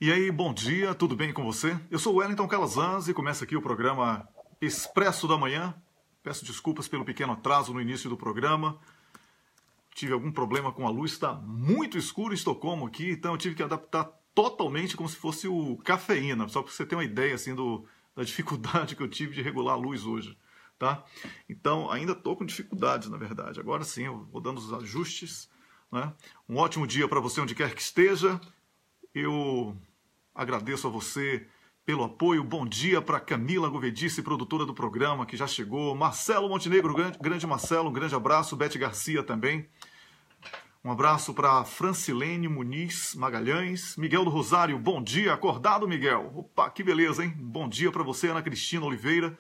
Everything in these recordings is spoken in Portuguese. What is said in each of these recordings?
E aí, bom dia, tudo bem com você? Eu sou o Wellington Calazans e começa aqui o programa Expresso da Manhã. Peço desculpas pelo pequeno atraso no início do programa. Tive algum problema com a luz, está muito escuro em Estocolmo aqui, então eu tive que adaptar totalmente como se fosse o cafeína, só para você ter uma ideia assim, da dificuldade que eu tive de regular a luz hoje. Tá? Então, ainda estou com dificuldades, na verdade. Agora sim, eu vou dando os ajustes. Né? Um ótimo dia para você, onde quer que esteja. Eu agradeço a você pelo apoio. Bom dia para Camila Govedice, produtora do programa, que já chegou. Marcelo Montenegro, grande Marcelo, um grande abraço. Bete Garcia também. Um abraço para Francilene Muniz Magalhães. Miguel do Rosário, bom dia. Acordado, Miguel? Opa, que beleza, hein? Bom dia para você, Ana Cristina Oliveira.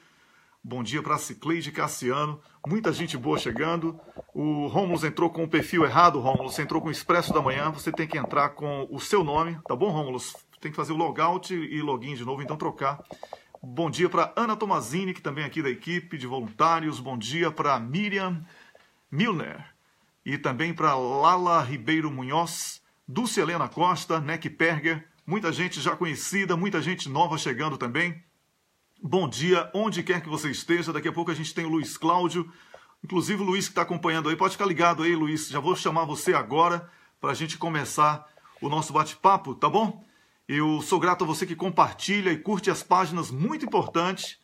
Bom dia para Cicleide Cassiano. Muita gente boa chegando. O Rômulo entrou com o perfil errado, Rômulo. Você entrou com o Expresso da Manhã. Você tem que entrar com o seu nome, tá bom, Rômulo? Tem que fazer o logout e login de novo, então trocar. Bom dia para Ana Tomazini, que também é aqui da equipe de voluntários. Bom dia para Miriam Milner. E também para Lala Ribeiro Munhoz, Dulce Helena Costa, Neck Perger. Muita gente já conhecida, muita gente nova chegando também. Bom dia, onde quer que você esteja. Daqui a pouco a gente tem o Luiz Cláudio. Inclusive o Luiz que está acompanhando aí. Pode ficar ligado aí, Luiz. Já vou chamar você agora para a gente começar o nosso bate-papo, tá bom? Eu sou grato a você que compartilha e curte as páginas. Muito importante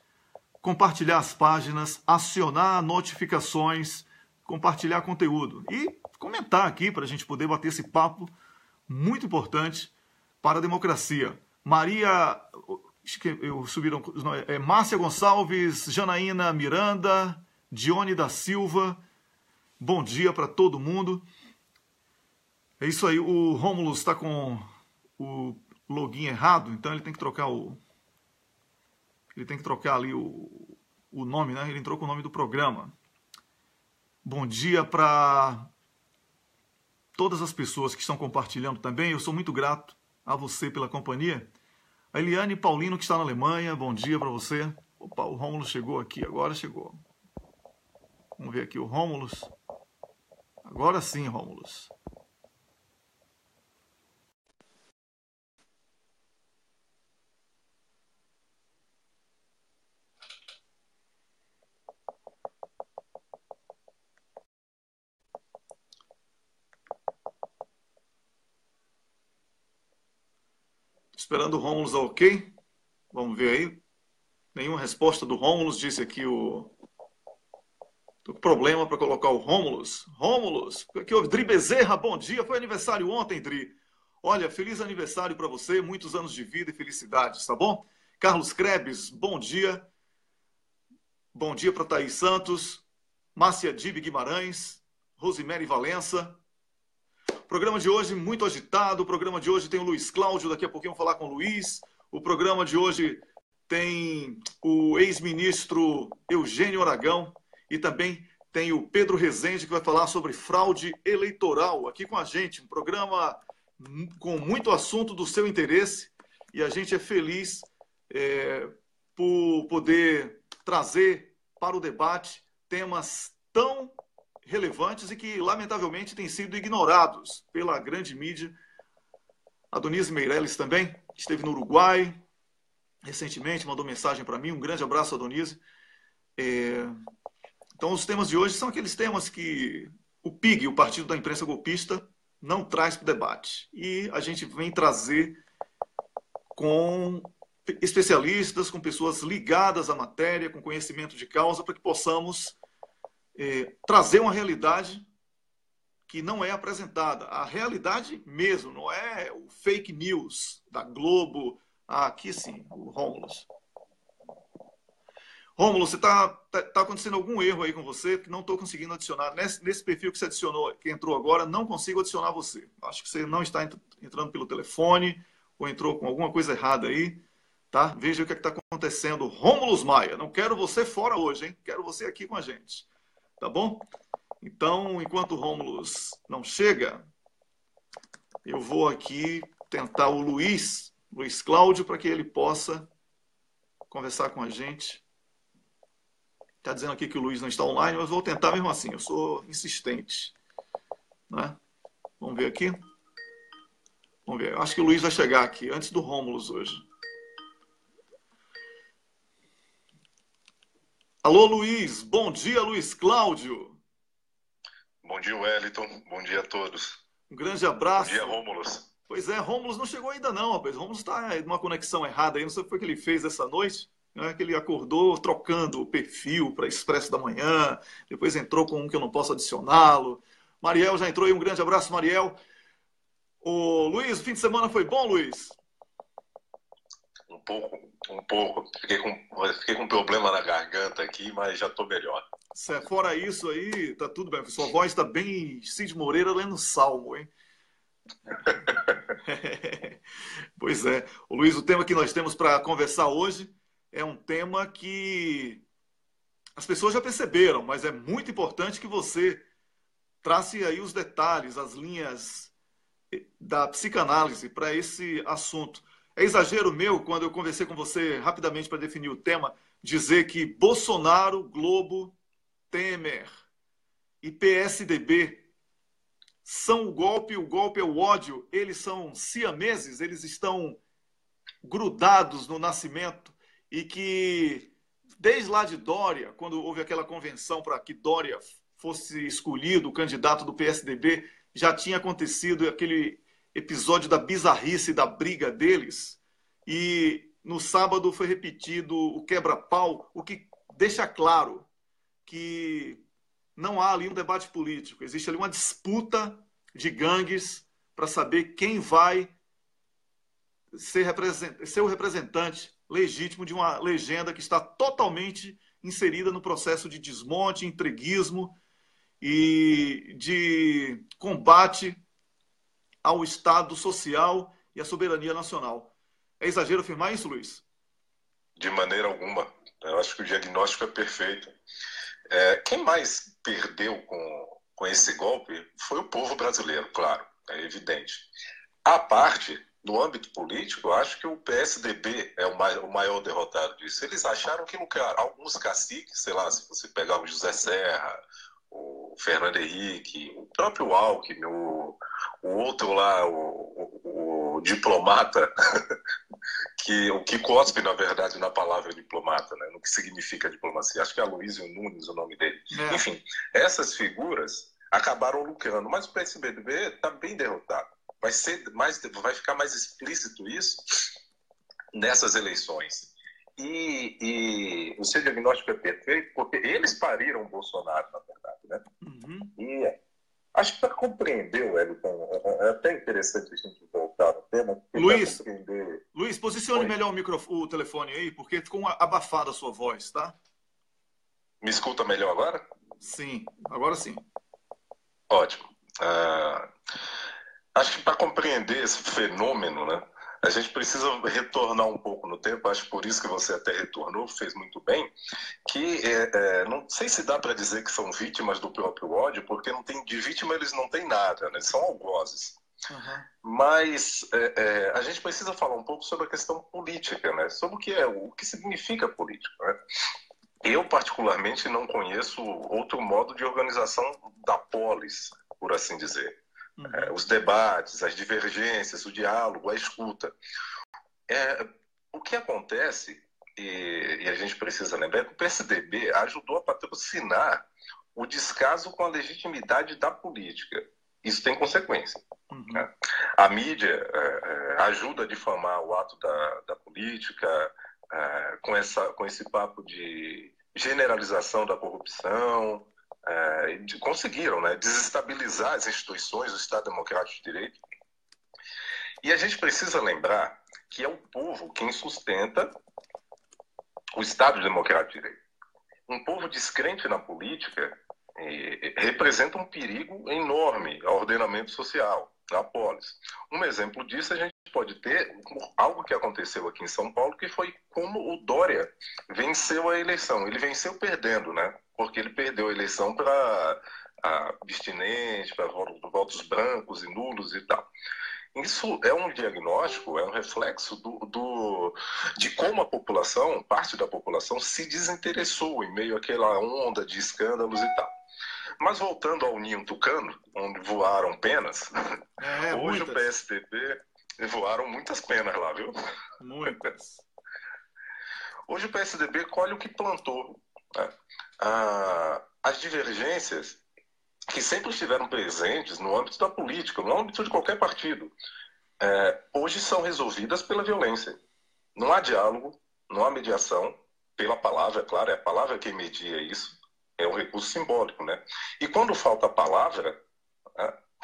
compartilhar as páginas, acionar notificações, compartilhar conteúdo e comentar aqui para a gente poder bater esse papo muito importante para a democracia. Maria... Márcia Gonçalves, Janaína Miranda, Dione da Silva, bom dia para todo mundo. É isso aí, o Rômulo está com o login errado, então ele tem que trocar ali o nome, né? Ele entrou com o nome do programa. Bom dia para todas as pessoas que estão compartilhando também. Eu sou muito grato a você pela companhia. A Eliane Paulino, que está na Alemanha, bom dia para você. Opa, o Rômulo chegou aqui, agora chegou. Vamos ver aqui o Rômulo. Agora sim, Rômulo. Esperando o Rômulo, ok? Vamos ver aí. Nenhuma resposta do Rômulo, disse aqui o... Tô com problema para colocar o Rômulo. Rômulo, aqui o Dri Bezerra, bom dia. Foi aniversário ontem, Dri. Olha, feliz aniversário para você, muitos anos de vida e felicidades, tá bom? Carlos Krebs, bom dia. Bom dia para Thaís Santos, Márcia Dib Guimarães, Rosemary Valença. O programa de hoje muito agitado. O programa de hoje tem o Luiz Cláudio, daqui a pouquinho vamos falar com o Luiz. O programa de hoje tem o ex-ministro Eugênio Aragão e também tem o Pedro Rezende, que vai falar sobre fraude eleitoral aqui com a gente. Um programa com muito assunto do seu interesse e a gente é feliz por poder trazer para o debate temas tão relevantes e que, lamentavelmente, têm sido ignorados pela grande mídia. A Donise Meirelles também esteve no Uruguai recentemente, mandou mensagem para mim. Um grande abraço a Donise. Então, os temas de hoje são aqueles temas que o PIG, o Partido da Imprensa Golpista, não traz para o debate. E a gente vem trazer com especialistas, com pessoas ligadas à matéria, com conhecimento de causa, para que possamos trazer uma realidade que não é apresentada. A realidade mesmo, não é o fake news da Globo. Aqui sim, o Rômulo. Rômulo, você tá acontecendo algum erro aí com você que não estou conseguindo adicionar. Nesse perfil que você adicionou, que entrou agora, não consigo adicionar você. Acho que você não está entrando pelo telefone ou entrou com alguma coisa errada aí. Tá? Veja o que está acontecendo. Rômulo Maia, não quero você fora hoje, hein? Quero você aqui com a gente. Tá bom? Então, enquanto o Rômulo não chega, eu vou aqui tentar o Luiz Cláudio, para que ele possa conversar com a gente. Está dizendo aqui que o Luiz não está online, mas vou tentar mesmo assim. Eu sou insistente. Né? Vamos ver aqui. Vamos ver. Eu acho que o Luiz vai chegar aqui, antes do Rômulo hoje. Alô, Luiz. Bom dia, Luiz Cláudio. Bom dia, Wellington. Bom dia a todos. Um grande abraço. Bom dia, Rômulo. Pois é, Rômulo não chegou ainda não, rapaz. Rômulo está numa conexão errada aí. Não sei o que foi que ele fez essa noite. Né? Que ele acordou trocando o perfil para Expresso da Manhã. Depois entrou com um que eu não posso adicioná-lo. Mariel já entrou aí. Um grande abraço, Mariel. Ô, Luiz, o fim de semana foi bom, Luiz? Um pouco. Fiquei com um problema na garganta aqui, mas já estou melhor. Fora isso aí, tá tudo bem. Sua voz está bem Cid Moreira lendo Salmo, hein? Pois é. Ô, Luiz, o tema que nós temos para conversar hoje é um tema que as pessoas já perceberam, mas é muito importante que você trace aí os detalhes, as linhas da psicanálise para esse assunto. É exagero meu, quando eu conversei com você rapidamente para definir o tema, dizer que Bolsonaro, Globo, Temer e PSDB são o golpe é o ódio, eles são siameses, eles estão grudados no nascimento e que, desde lá de Dória, quando houve aquela convenção para que Dória fosse escolhido o candidato do PSDB, já tinha acontecido aquele episódio da bizarrice da briga deles e no sábado foi repetido o quebra-pau, o que deixa claro que não há ali um debate político, existe ali uma disputa de gangues para saber quem vai ser o representante legítimo de uma legenda que está totalmente inserida no processo de desmonte, entreguismo e de combate ao Estado social e à soberania nacional. É exagero afirmar isso, Luiz? De maneira alguma. Eu acho que o diagnóstico é perfeito. Quem mais perdeu com esse golpe foi o povo brasileiro, claro, é evidente. À parte, no âmbito político, eu acho que o PSDB é o maior derrotado disso. Eles acharam que alguns caciques, sei lá, se você pegar o José Serra, o Fernando Henrique, o próprio Alckmin, o outro lá, o diplomata, o que cospe, na verdade, na palavra diplomata, né? No que significa diplomacia. Acho que é Aloysio Nunes o nome dele. Enfim, essas figuras acabaram lucrando, mas o PSDB está bem derrotado. Vai ficar mais explícito isso nessas eleições. E o seu diagnóstico é perfeito, porque eles pariram o Bolsonaro, na verdade, né? Uhum. E acho que para compreender, Wellington, é até interessante a gente voltar no tema. Luiz, posicione melhor o telefone aí, porque ficou abafada a sua voz, tá? Me escuta melhor agora? Sim, agora sim. Ótimo. Acho que para compreender esse fenômeno, né, a gente precisa retornar um pouco no tempo. Acho que por isso que você até retornou, fez muito bem, que não sei se dá para dizer que são vítimas do próprio ódio, porque de vítima eles não têm nada, né? São algozes. Uhum. Mas a gente precisa falar um pouco sobre a questão política, né? Sobre o que significa política, né? Eu, particularmente, não conheço outro modo de organização da polis, por assim dizer. Uhum. Os debates, as divergências, o diálogo, a escuta. O que acontece, e a gente precisa lembrar, é que o PSDB ajudou a patrocinar o descaso com a legitimidade da política. Isso tem consequência. Uhum. Né? A mídia ajuda a difamar o ato da política, com esse papo de generalização da corrupção, conseguiram, né, desestabilizar as instituições do Estado Democrático de Direito. E a gente precisa lembrar que é o povo quem sustenta o Estado Democrático de Direito. Um povo descrente na política representa um perigo enorme ao ordenamento social, à polis. Um exemplo disso a gente pode ter algo que aconteceu aqui em São Paulo, que foi como o Dória venceu a eleição. Ele venceu perdendo, né? Porque ele perdeu a eleição para abstinentes, para votos brancos e nulos e tal. Isso é um diagnóstico, é um reflexo de como a população, parte da população, se desinteressou em meio àquela onda de escândalos e tal. Mas voltando ao ninho tucano, onde voaram penas, hoje o PSDB Voaram muitas penas lá, viu? Muitas. Hoje o PSDB colhe o que plantou, né? As divergências que sempre estiveram presentes no âmbito da política, no âmbito de qualquer partido, hoje são resolvidas pela violência. Não há diálogo, não há mediação, pela palavra, é claro, é a palavra quem media isso, é um recurso simbólico, né? E quando falta a palavra,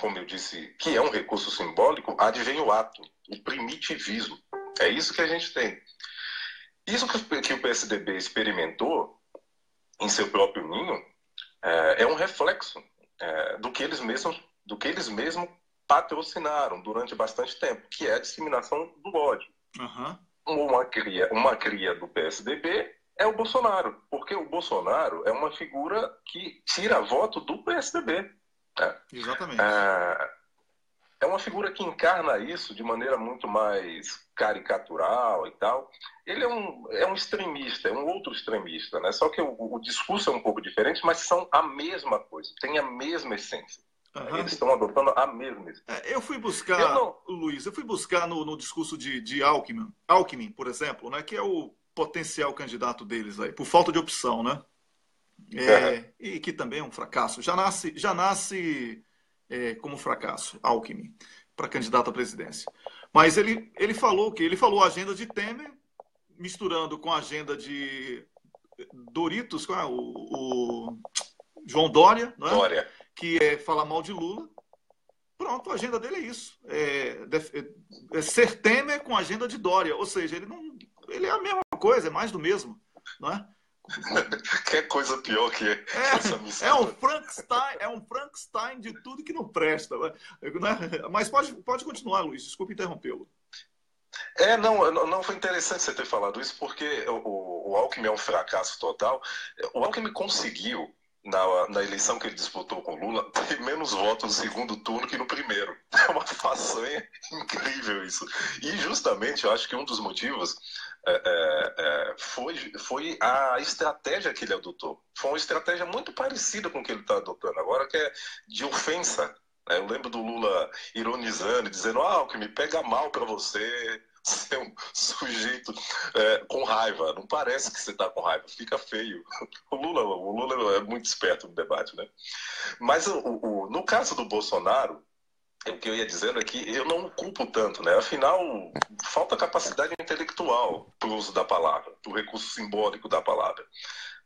como eu disse, que é um recurso simbólico, advém o ato, o primitivismo. É isso que a gente tem. Isso que o PSDB experimentou em seu próprio ninho é um reflexo do que eles mesmos patrocinaram durante bastante tempo, que é a disseminação do ódio. Uhum. Uma cria do PSDB é o Bolsonaro, porque o Bolsonaro é uma figura que tira voto do PSDB. Exatamente. É uma figura que encarna isso de maneira muito mais caricatural e tal. Ele é um extremista, é um outro extremista, né? Só que o discurso é um pouco diferente, mas são a mesma coisa, tem a mesma essência. Uhum. Eles estão adotando a mesma essência. Eu fui buscar, Luiz, no discurso de Alckmin, por exemplo, né, que é o potencial candidato deles aí, por falta de opção, né? E que também é um fracasso. Já nasce como fracasso, Alckmin, para candidato à presidência. Mas ele falou o quê? Ele falou a agenda de Temer, misturando com a agenda de Doritos, o João Dória, não é? Dória. Que é falar mal de Lula. Pronto, a agenda dele é isso. É ser Temer com a agenda de Dória. Ou seja, ele é a mesma coisa, é mais do mesmo, não é? Que coisa pior que essa missão. É um Frankenstein de tudo que não presta. Né? Mas pode continuar, Luiz. Desculpe interrompê-lo. Não foi interessante você ter falado isso, porque o Alckmin é um fracasso total. O Alckmin conseguiu, na eleição que ele disputou com Lula, ter menos votos no segundo turno que no primeiro. É uma façanha incrível isso. E justamente eu acho que um dos motivos foi a estratégia que ele adotou. Foi uma estratégia muito parecida com o que ele está adotando agora, que é de ofensa. Eu lembro do Lula ironizando, dizendo: o que me pega mal para você ser um sujeito com raiva. Não parece que você está com raiva, fica feio. O Lula é muito esperto no debate, né? Mas no caso do Bolsonaro, o que eu ia dizendo é que eu não o culpo tanto, né? Afinal, falta capacidade intelectual para o uso da palavra, para o recurso simbólico da palavra.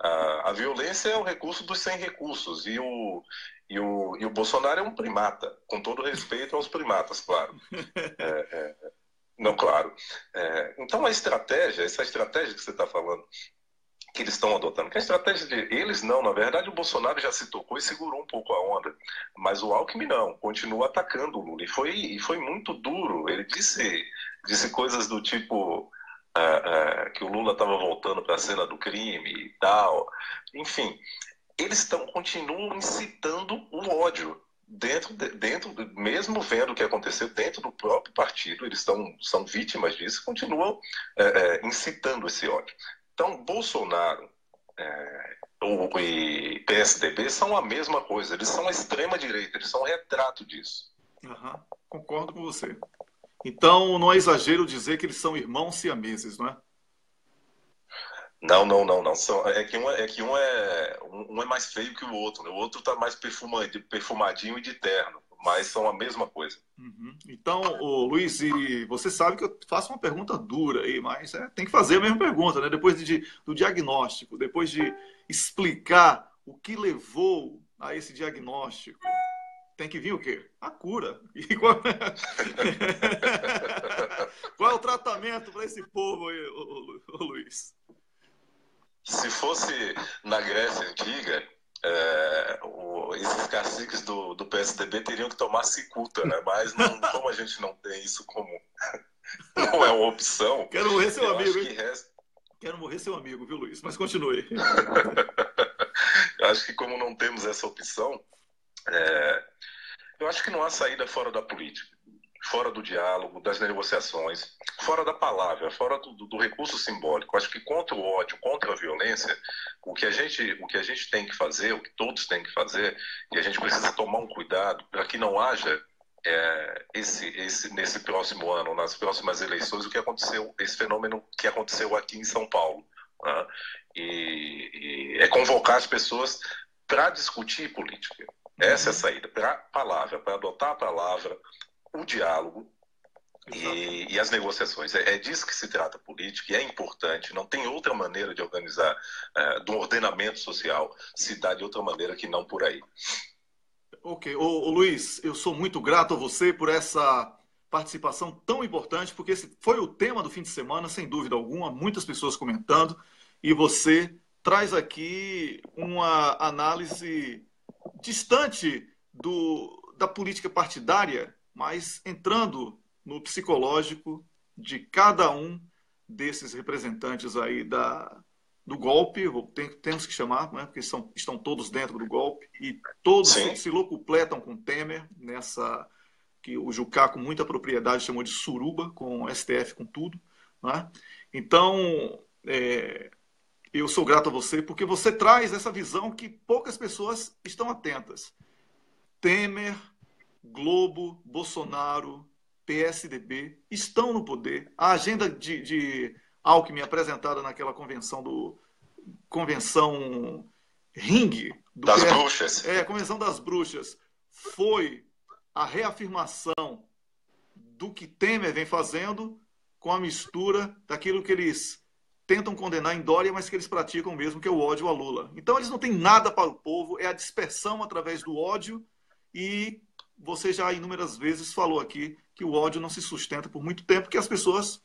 A violência é o recurso dos sem recursos, e o Bolsonaro é um primata, com todo respeito aos primatas, claro. Não, claro. Então, essa estratégia que você está falando, que eles estão adotando, que a estratégia eles não, na verdade o Bolsonaro já se tocou e segurou um pouco a onda, mas o Alckmin não, continua atacando o Lula, e foi muito duro. Ele disse coisas do tipo que o Lula estava voltando para a cena do crime e tal. Enfim, eles continuam incitando o ódio dentro mesmo vendo o que aconteceu dentro do próprio partido. Eles são vítimas disso, continuam incitando esse ódio. Então, Bolsonaro e PSDB são a mesma coisa. Eles são a extrema-direita, eles são um retrato disso. Uhum, concordo com você. Então, não é exagero dizer que eles são irmãos siameses, não é? Não. Um é mais feio que o outro, né? O outro está mais perfumadinho e de terno, mas são a mesma coisa. Uhum. Então, Luiz, e você sabe que eu faço uma pergunta dura aí, mas tem que fazer a mesma pergunta, né? Depois do diagnóstico, depois de explicar o que levou a esse diagnóstico, tem que vir o quê? A cura. E qual é o tratamento para esse povo aí, Luiz? Se fosse na Grécia Antiga, esses caciques do PSDB teriam que tomar cicuta, né? Mas como a gente não tem isso como não é uma opção... Quero morrer seu amigo, hein? Quero morrer seu amigo, viu, Luiz? Mas continue. Eu acho que como não temos essa opção, eu acho que não há saída fora da política, fora do diálogo, das negociações, fora da palavra, fora do recurso simbólico. Acho que contra o ódio, contra a violência, o que a gente tem que fazer, o que todos têm que fazer, e a gente precisa tomar um cuidado para que não haja nesse próximo ano, nas próximas eleições, o que aconteceu, esse fenômeno que aconteceu aqui em São Paulo, né? E é convocar as pessoas para discutir política. Essa é a saída, para a palavra, para adotar a palavra, o diálogo e as negociações. É disso que se trata a política, e é importante. Não tem outra maneira de organizar, de um ordenamento social, se dá de outra maneira que não por aí. Ok. Ô, Luiz, eu sou muito grato a você por essa participação tão importante, porque esse foi o tema do fim de semana, sem dúvida alguma, muitas pessoas comentando, e você traz aqui uma análise distante da política partidária, mas entrando no psicológico de cada um desses representantes aí do golpe, temos que chamar, né, porque estão todos dentro do golpe, e todos se locupletam com Temer, nessa que o Jucá, com muita propriedade, chamou de suruba, com o STF, com tudo. Né? Então, eu sou grato a você, porque você traz essa visão que poucas pessoas estão atentas. Temer, Globo, Bolsonaro, PSDB estão no poder. A agenda de Alckmin apresentada naquela convenção Ring das bruxas. Convenção das Bruxas, foi a reafirmação do que Temer vem fazendo com a mistura daquilo que eles tentam condenar em Dória, mas que eles praticam mesmo, que é o ódio a Lula. Então eles não têm nada para o povo, é a dispersão através do ódio, e você já inúmeras vezes falou aqui que o ódio não se sustenta por muito tempo, porque as pessoas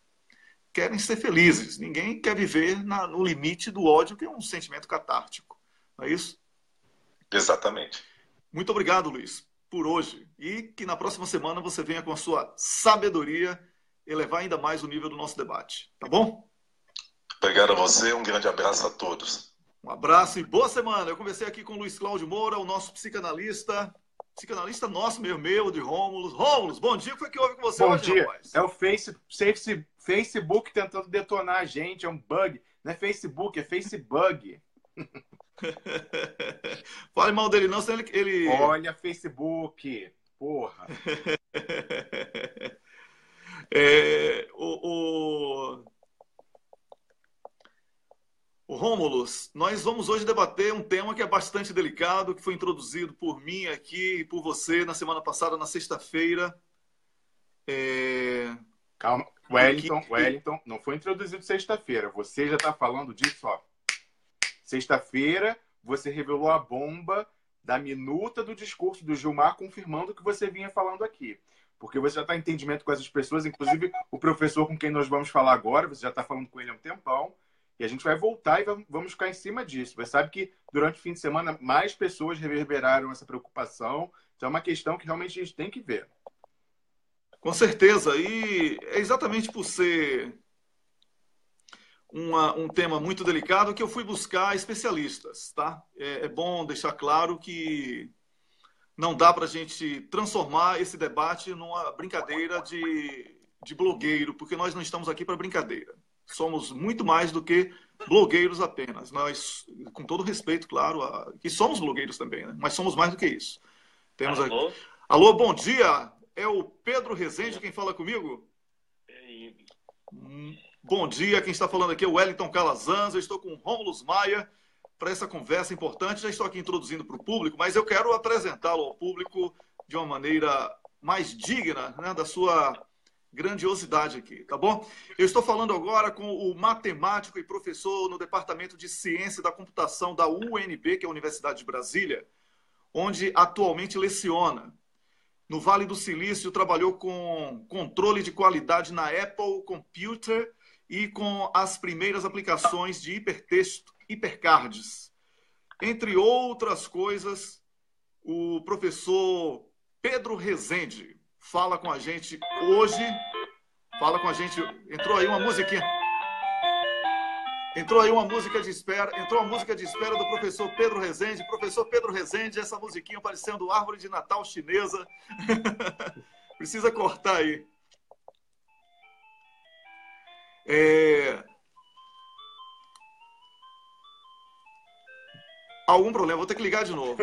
querem ser felizes. Ninguém quer viver no limite do ódio, que é um sentimento catártico. Não é isso? Exatamente. Muito obrigado, Luiz, por hoje. E que na próxima semana você venha com a sua sabedoria elevar ainda mais o nível do nosso debate. Tá bom? Obrigado a você, um grande abraço a todos. Um abraço e boa semana. Eu conversei aqui com o Luiz Cláudio Moura, o nosso psicanalista nosso, meu, de Rômulus. Rômulus, bom dia, o que foi que houve com você bom hoje, dia. Rapaz? É o Facebook tentando detonar a gente, é um bug. Não é Facebook, é Facebook. Fale mal dele não, senão ele... Olha, Facebook, porra. O Rômulus, nós vamos hoje debater um tema que é bastante delicado, que foi introduzido por mim aqui e por você na semana passada, na sexta-feira. Calma, Wellington, não foi introduzido sexta-feira. Você já está falando disso, ó. Sexta-feira, você revelou a bomba da minuta do discurso do Gilmar, confirmando o que você vinha falando aqui. Porque você já está em entendimento com essas pessoas, inclusive o professor com quem nós vamos falar agora, você já está falando com ele há um tempão. E a gente vai voltar e vamos ficar em cima disso. Você sabe que durante o fim de semana mais pessoas reverberaram essa preocupação. Então é uma questão que realmente a gente tem que ver. Com certeza. E é exatamente por ser um tema muito delicado que eu fui buscar especialistas. Tá? É bom deixar claro que não dá para a gente transformar esse debate numa brincadeira de blogueiro, porque nós não estamos aqui para brincadeira. Somos muito mais do que blogueiros apenas. Nós, com todo respeito, claro, que somos blogueiros também, né? Mas somos mais do que isso. Temos Alô? aqui... Alô, bom dia! É o Pedro Rezende quem fala comigo? Bom dia, quem está falando aqui é o Wellington Calazans. Eu estou com o Rômulus Maia para essa conversa importante. Já estou aqui introduzindo para o público, mas eu quero apresentá-lo ao público de uma maneira mais digna, né, da sua grandiosidade aqui, tá bom? Eu estou falando agora com o matemático e professor no Departamento de Ciência da Computação da UNB, que é a Universidade de Brasília, onde atualmente leciona. No Vale do Silício, trabalhou com controle de qualidade na Apple Computer e com as primeiras aplicações de hipertexto, hipercards. Entre outras coisas, o professor Pedro Rezende fala com a gente hoje. Fala com a gente. Entrou aí uma musiquinha. Entrou aí uma música de espera. Entrou a música de espera do professor Pedro Rezende. Professor Pedro Rezende, essa musiquinha parecendo árvore de Natal chinesa. Precisa cortar aí. Algum problema? Vou ter que ligar de novo.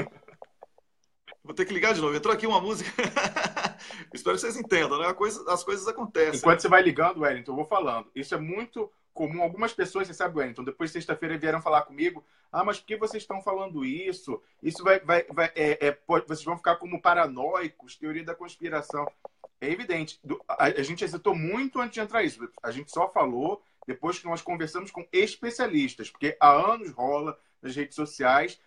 Entrou aqui uma música. Espero que vocês entendam, né? As coisas acontecem. Enquanto você vai ligando, Wellington, eu vou falando. Isso é muito comum. Algumas pessoas, você sabe, Wellington, depois de sexta-feira vieram falar comigo. Ah, mas por que vocês estão falando isso? Isso vocês vão ficar como paranoicos, teoria da conspiração. É evidente. A gente hesitou muito antes de entrar nisso. A gente só falou depois que nós conversamos com especialistas, porque há anos rola nas redes sociais,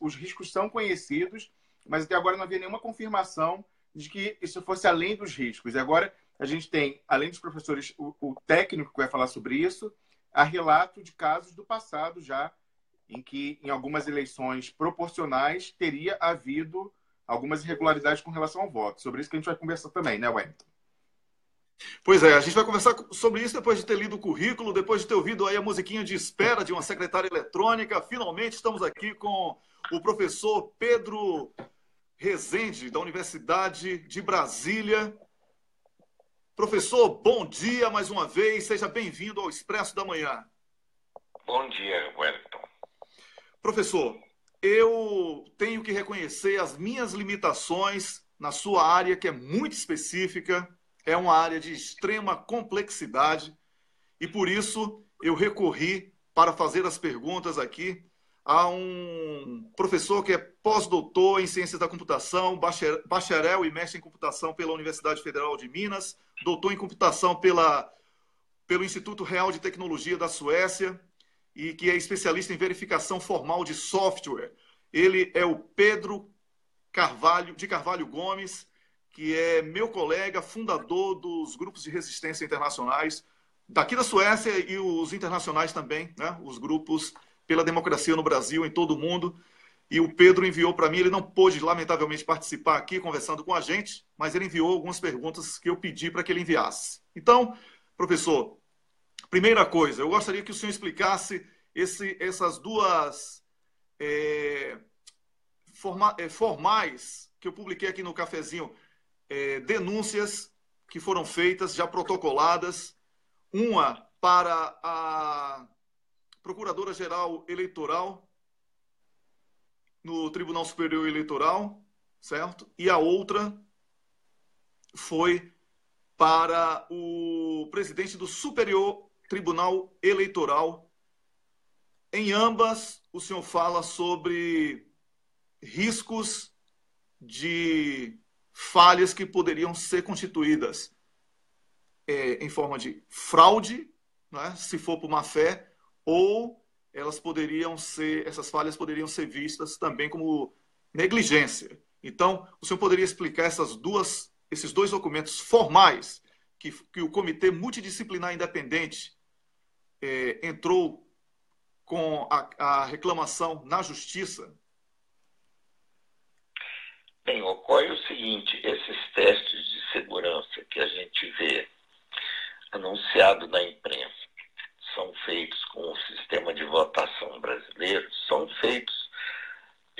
os riscos são conhecidos, mas até agora não havia nenhuma confirmação de que isso fosse além dos riscos. E agora a gente tem, além dos professores, o técnico que vai falar sobre isso, há relato de casos do passado já, em que em algumas eleições proporcionais teria havido algumas irregularidades com relação ao voto. Sobre isso que a gente vai conversar também, né, Wellington? Pois é, a gente vai conversar sobre isso depois de ter lido o currículo, depois de ter ouvido aí a musiquinha de espera de uma secretária eletrônica. Finalmente estamos aqui com o professor Pedro Rezende, da Universidade de Brasília. Professor, bom dia mais uma vez, seja bem-vindo ao Expresso da Manhã. Bom dia, Wellington. Professor, eu tenho que reconhecer as minhas limitações na sua área, que é muito específica, é uma área de extrema complexidade, e por isso eu recorri para fazer as perguntas aqui a um professor que é pós-doutor em Ciências da Computação, bacharel e mestre em Computação pela Universidade Federal de Minas, doutor em Computação pelo Instituto Real de Tecnologia da Suécia, e que é especialista em verificação formal de software. Ele é o Pedro de Carvalho Gomes, que é meu colega, fundador dos grupos de resistência internacionais, daqui da Suécia, e os internacionais também, né? Os grupos pela democracia no Brasil, em todo o mundo. E o Pedro enviou para mim, ele não pôde, lamentavelmente, participar aqui conversando com a gente, mas ele enviou algumas perguntas que eu pedi para que ele enviasse. Então, professor, primeira coisa, eu gostaria que o senhor explicasse essas duas formais que eu publiquei aqui no cafezinho, denúncias que foram feitas, já protocoladas, uma para a Procuradora-Geral Eleitoral no Tribunal Superior Eleitoral, certo? E a outra foi para o presidente do Superior Tribunal Eleitoral. Em ambas, o senhor fala sobre riscos de falhas que poderiam ser constituídas em forma de fraude, né, se for por má fé, ou essas falhas poderiam ser vistas também como negligência. Então, o senhor poderia explicar esses dois documentos formais que o Comitê Multidisciplinar Independente entrou com a reclamação na Justiça? Bem, ocorre o seguinte: esses testes de segurança que a gente vê anunciado na imprensa são feitos com o sistema de votação brasileiro, são feitos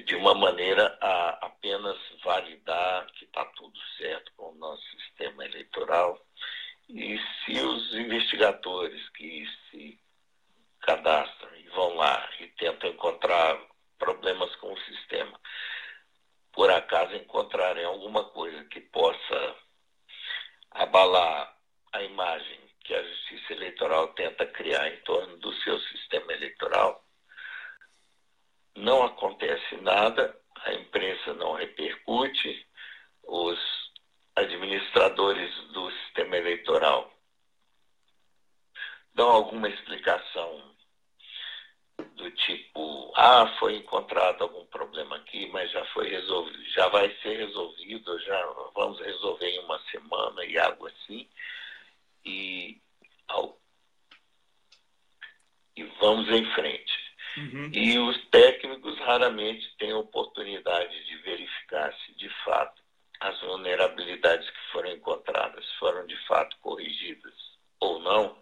de uma maneira a apenas validar que está tudo certo com o nosso sistema eleitoral. E se os investigadores que se cadastram e vão lá e tentam encontrar problemas com o sistema, por acaso encontrarem alguma coisa que possa abalar a imagem que a Justiça Eleitoral tenta criar em torno do seu sistema eleitoral, não acontece nada, a imprensa não repercute, os administradores do sistema eleitoral dão alguma explicação do tipo: foi encontrado algum problema aqui, mas já foi resolvido, já vai ser resolvido, já vamos resolver em uma semana e algo assim, e vamos em frente. Uhum. E os técnicos raramente têm a oportunidade de verificar se de fato as vulnerabilidades que foram encontradas foram de fato corrigidas ou não,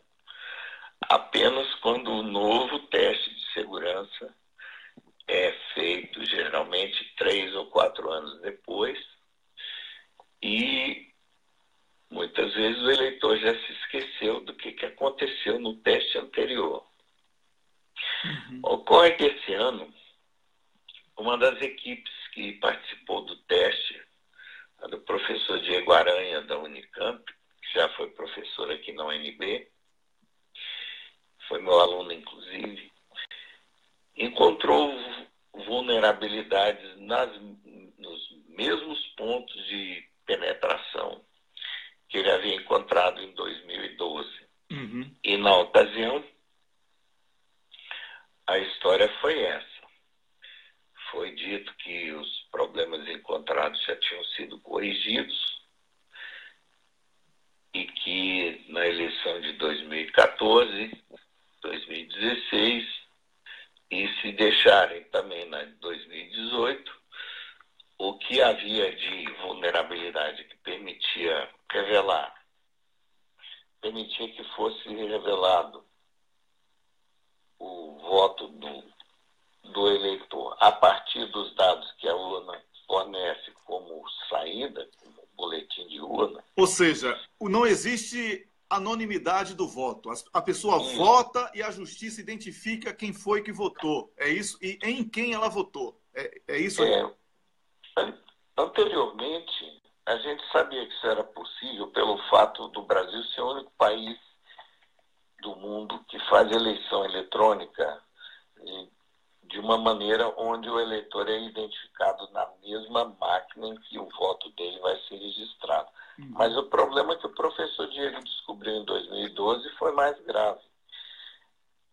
apenas quando o novo teste de segurança é feito, geralmente 3 ou 4 anos depois, e muitas vezes o eleitor já se esqueceu do que aconteceu no teste anterior. Uhum. Ocorre que esse ano, uma das equipes que participou do teste, a do professor Diego Aranha, da Unicamp, que já foi professor aqui na UNB, foi meu aluno, inclusive, encontrou vulnerabilidades nos mesmos pontos de penetração que ele havia encontrado em 2012. Uhum. E, na ocasião, a história foi essa. Foi dito que os problemas encontrados já tinham sido corrigidos e que na eleição de 2014, 2016 e, se deixarem, também na de 2018, o que havia de vulnerabilidade que permitia que fosse revelado o voto do eleitor a partir dos dados que a urna fornece como saída, como boletim de urna. Ou seja, não existe anonimidade do voto. A pessoa vota e a justiça identifica quem foi que votou. É isso? E em quem ela votou. É isso aí? Anteriormente, a gente sabia que isso era possível pelo fato do Brasil ser o único país do mundo que faz eleição eletrônica de uma maneira onde o eleitor é identificado na mesma máquina em que o voto dele vai ser registrado. Mas o problema que o professor Diego descobriu em 2012 foi mais grave.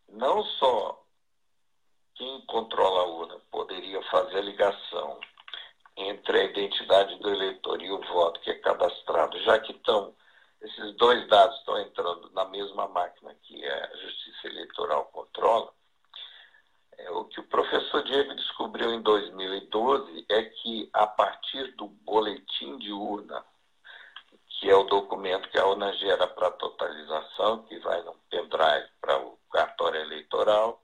Não só quem controla a urna poderia fazer a ligação entre a identidade do eleitor e o voto que é cadastrado, já que esses dois dados estão entrando na mesma máquina que a Justiça Eleitoral controla. O que o professor Diego descobriu em 2012 é que, a partir do boletim de urna, que é o documento que a urna gera para a totalização, que vai num pendrive para o cartório eleitoral,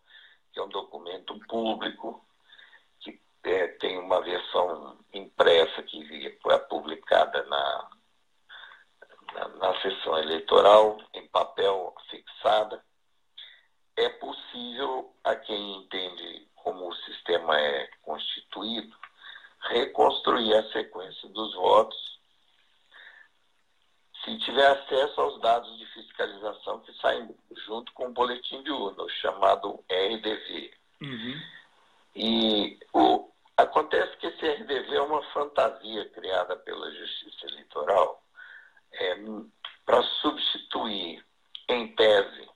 que é um documento público, que tem uma versão impressa que foi publicada na sessão eleitoral, em papel fixada. É possível, a quem entende como o sistema é constituído, reconstruir a sequência dos votos se tiver acesso aos dados de fiscalização que saem junto com o boletim de urna, o chamado RDV. Uhum. E acontece que esse RDV é uma fantasia criada pela Justiça Eleitoral para substituir, em tese,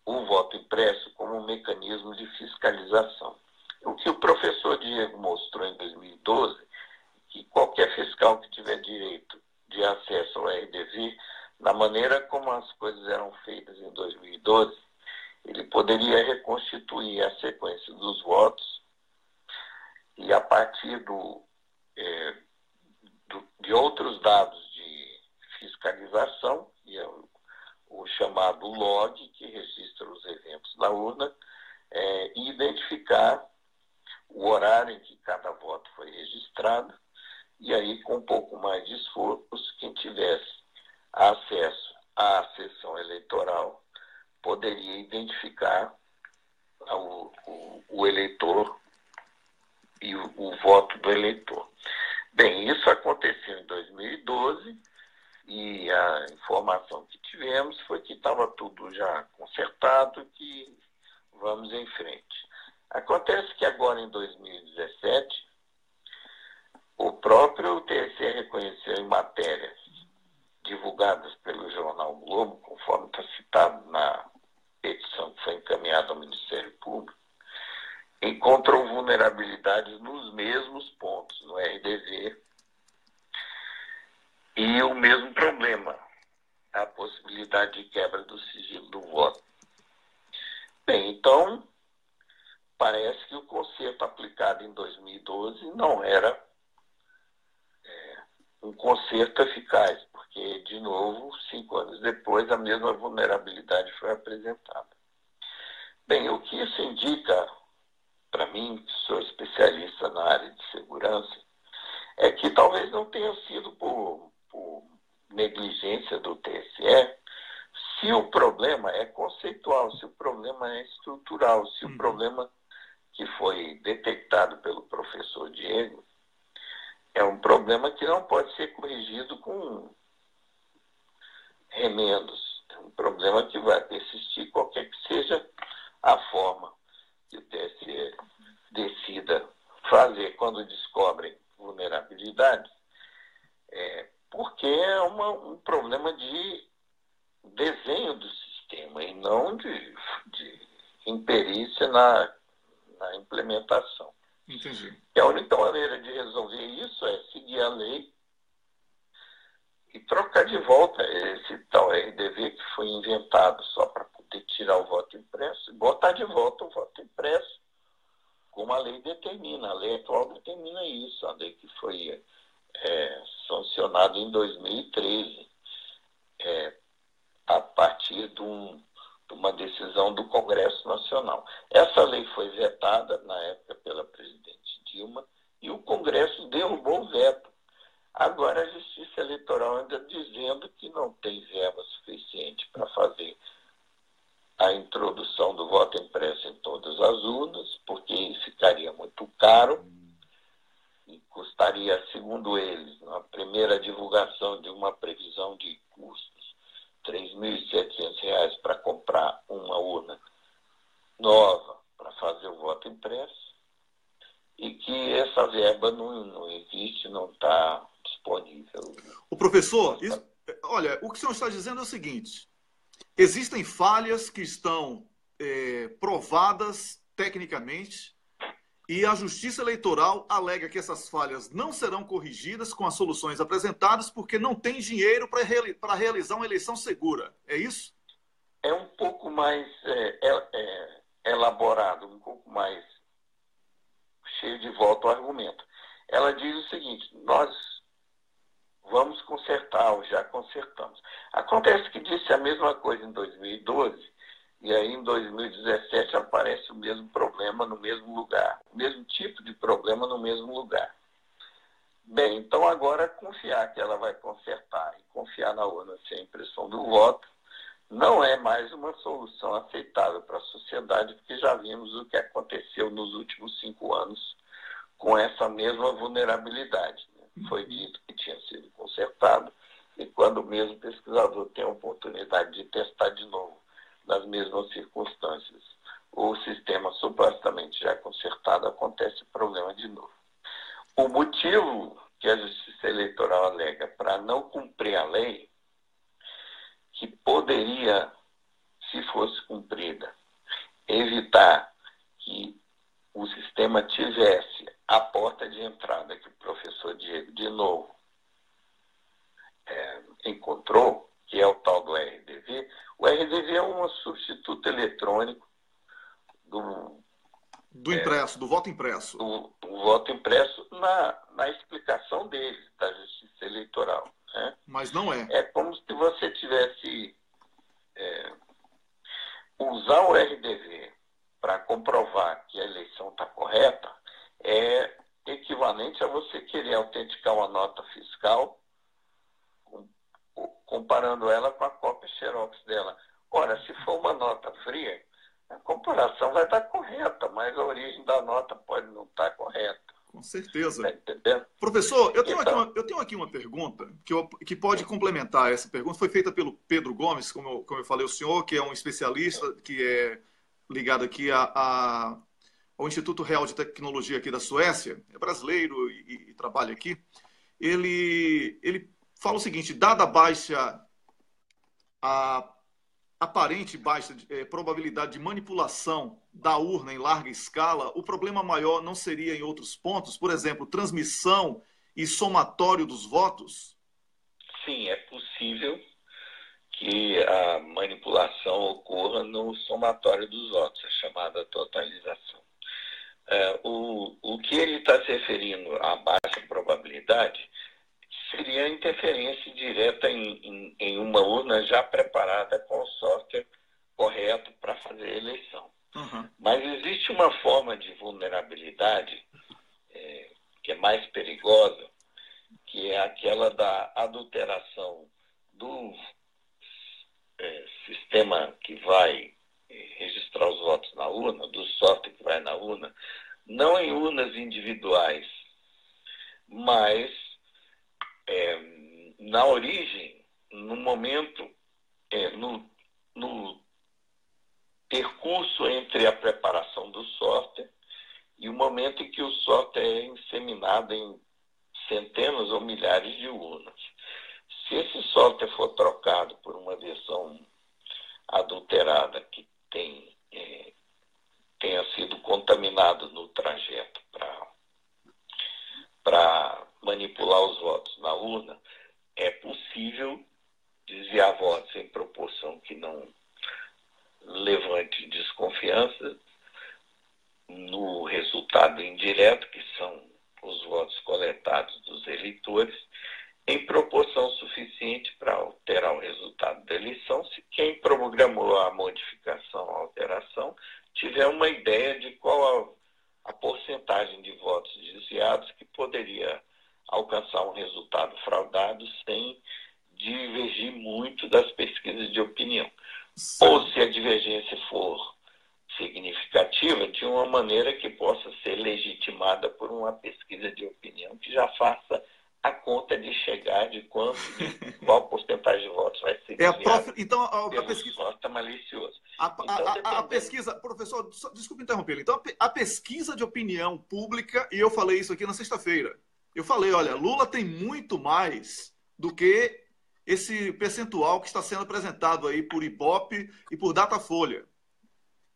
o voto impresso como um mecanismo de fiscalização. O que o professor Diego mostrou em 2012, que qualquer fiscal que tiver direito de acesso ao RDV, na maneira como as coisas eram feitas em 2012, ele poderia reconstituir a sequência dos votos e, a partir de outros dados de fiscalização, que é o chamado log, que registra os eventos na urna, e identificar o horário em que cada voto foi registrado, e aí, com um pouco mais de esforço, quem tivesse acesso à sessão eleitoral poderia identificar o eleitor e o voto do eleitor. Bem, isso aconteceu em 2012, e a informação que tivemos foi que estava tudo já consertado, que vamos em frente. Acontece que agora, em 2017, o próprio TSE reconheceu em matérias divulgadas pelo jornal Globo, conforme está citado na petição que foi encaminhada ao Ministério Público, encontrou vulnerabilidades nos mesmos pontos, no RDV, e o mesmo problema, a possibilidade de quebra do sigilo do voto. Bem, então, parece que o conserto aplicado em 2012 não era um conserto eficaz, porque, de novo, 5 anos depois, a mesma vulnerabilidade foi apresentada. Bem, o que isso indica, para mim, que sou especialista na área de segurança, é que talvez não tenha sido por negligência do TSE, se o problema é conceitual, se o problema é estrutural, se o problema que foi detectado pelo professor Diego é um problema que não pode ser corrigido com remendos. É um problema que vai persistir qualquer que seja a forma que o TSE decida fazer quando descobrem vulnerabilidades, porque é um problema de desenho do sistema e não de imperícia na implementação. Entendi. E a única maneira de resolver isso é seguir a lei e trocar de volta esse tal RDV que foi inventado só para poder tirar o voto impresso e botar de volta o voto impresso, como a lei determina. A lei atual determina isso, a lei que foi sancionada em 2013, a partir de uma decisão do Congresso Nacional. Essa lei foi vetada, na época, pela presidente Dilma, e o Congresso derrubou o veto. Agora a Justiça Eleitoral anda dizendo que não tem verba suficiente para fazer a introdução do voto impresso em todas as urnas, porque ficaria muito caro e custaria, segundo eles, na primeira divulgação de uma previsão de custos, R$ 3.700 para comprar uma urna nova para fazer o voto impresso, e que essa verba não existe, não está disponível. O professor, olha, o que o senhor está dizendo é o seguinte: existem falhas que estão provadas tecnicamente e a Justiça Eleitoral alega que essas falhas não serão corrigidas com as soluções apresentadas porque não tem dinheiro para realizar uma eleição segura. É isso? É um pouco mais elaborado, um pouco mais cheio de volta ao argumento. Ela diz o seguinte: nós vamos consertar, ou já consertamos. Acontece que disse a mesma coisa em 2012, e aí em 2017 aparece o mesmo problema no mesmo lugar, o mesmo tipo de problema no mesmo lugar. Bem, então agora confiar que ela vai consertar e confiar na urna sem impressão do voto não é mais uma solução aceitável para a sociedade, porque já vimos o que aconteceu nos últimos 5 anos com essa mesma vulnerabilidade. Foi dito que tinha sido consertado, e quando o mesmo pesquisador tem a oportunidade de testar de novo, nas mesmas circunstâncias, o sistema supostamente já consertado, acontece o problema de novo. O motivo que a Justiça Eleitoral alega para não cumprir a lei, que poderia, se fosse cumprida, evitar que o sistema tivesse a porta de entrada que o professor Diego, de novo, encontrou, que é o tal do RDV. O RDV é um substituto eletrônico do impresso, do voto impresso. Do voto impresso na explicação dele, da Justiça Eleitoral. Né? Mas não é. É como se você tivesse usar o RDV para comprovar que a eleição está correta, é equivalente a você querer autenticar uma nota fiscal comparando ela com a cópia xerox dela. Ora, se for uma nota fria, a comparação vai estar correta, mas a origem da nota pode não estar correta. Com certeza. Tá entendendo? Professor, eu tenho aqui uma pergunta que pode complementar essa pergunta. Foi feita pelo Pedro Gomes, como eu falei, o senhor, que é um especialista, que é ligado aqui ao Instituto Real de Tecnologia aqui da Suécia, é brasileiro e trabalha aqui. Ele fala o seguinte: dada a aparente baixa probabilidade de manipulação da urna em larga escala, o problema maior não seria em outros pontos? Por exemplo, transmissão e somatório dos votos? Sim, é possível que a manipulação ocorra no somatório dos votos, a chamada totalização. O que ele está se referindo à baixa probabilidade seria a interferência direta em uma urna já preparada com o software correto para fazer a eleição. Uhum. Mas existe uma forma de vulnerabilidade que é mais perigosa, que é aquela da adulteração do sistema que vai registrar os votos na urna, do software que vai na urna, não em urnas individuais, mas na origem, no momento, no percurso entre a preparação do software e o momento em que o software é inseminado em centenas ou milhares de urnas. Se esse software for trocado por uma versão adulterada que tenha sido contaminado no trajeto para manipular os votos na urna, é possível desviar votos em proporção que não levante desconfiança no resultado indireto, que são os votos coletados dos eleitores, em proporção suficiente para alterar o resultado da eleição, se quem programou a modificação, a alteração, tiver uma ideia de qual a porcentagem de votos desviados que poderia alcançar um resultado fraudado sem divergir muito das pesquisas de opinião. Sim. Ou se a divergência for significativa, de uma maneira que possa ser legitimada por uma pesquisa de opinião que já faça a conta de chegar de qual porcentagem de votos vai ser desviado. Então, a pesquisa malicioso. A pesquisa, professor, desculpe interrompê-lo. Então, a pesquisa de opinião pública, e eu falei isso aqui na sexta-feira, eu falei, olha, Lula tem muito mais do que esse percentual que está sendo apresentado aí por Ibope e por Datafolha.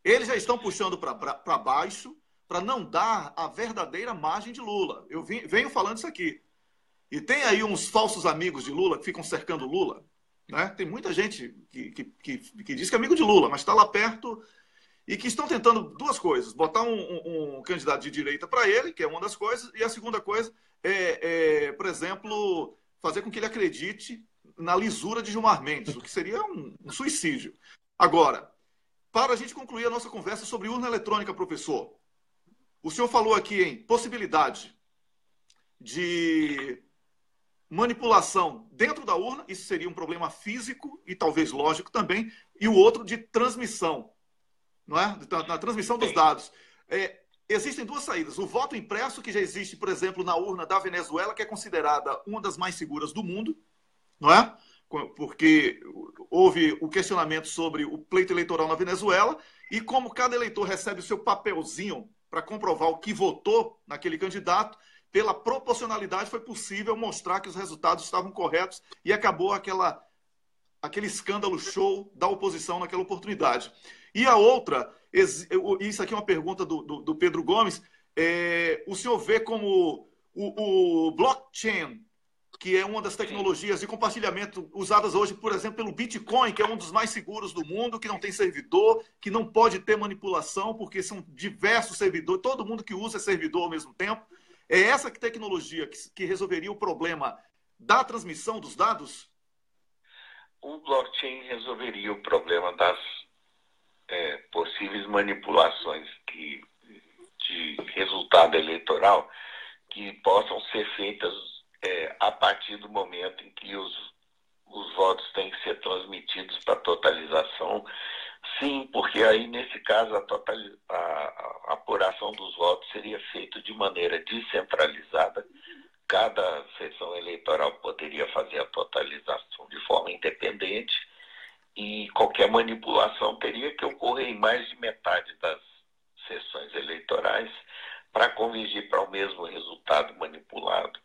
Eles já estão puxando para baixo para não dar a verdadeira margem de Lula. Eu venho falando isso aqui. E tem aí uns falsos amigos de Lula que ficam cercando Lula. Né? Tem muita gente que diz que é amigo de Lula, mas está lá perto e que estão tentando duas coisas. Botar um candidato de direita para ele, que é uma das coisas, e a segunda coisa por exemplo, fazer com que ele acredite na lisura de Gilmar Mendes, o que seria um suicídio. Agora, para a gente concluir a nossa conversa sobre urna eletrônica, professor, o senhor falou aqui em possibilidade de manipulação dentro da urna, isso seria um problema físico e talvez lógico também, e o outro de transmissão, não é? Na transmissão dos dados. Existem duas saídas. O voto impresso, que já existe, por exemplo, na urna da Venezuela, que é considerada uma das mais seguras do mundo, não é? Porque houve o questionamento sobre o pleito eleitoral na Venezuela e como cada eleitor recebe o seu papelzinho para comprovar o que votou naquele candidato, pela proporcionalidade foi possível mostrar que os resultados estavam corretos e acabou aquele escândalo show da oposição naquela oportunidade. E a outra, isso aqui é uma pergunta do Pedro Gomes, o senhor vê como o blockchain, que é uma das tecnologias de compartilhamento usadas hoje, por exemplo, pelo Bitcoin, que é um dos mais seguros do mundo, que não tem servidor, que não pode ter manipulação, porque são diversos servidores, todo mundo que usa é servidor ao mesmo tempo. É essa tecnologia que resolveria o problema da transmissão dos dados? O blockchain resolveria o problema das possíveis manipulações de resultado eleitoral que possam ser feitas a partir do momento em que os votos têm que ser transmitidos para totalização. Sim, porque aí, nesse caso, a apuração dos votos seria feita de maneira descentralizada. Cada sessão eleitoral poderia fazer a totalização de forma independente e qualquer manipulação teria que ocorrer em mais de metade das sessões eleitorais para convergir para o mesmo resultado manipulado,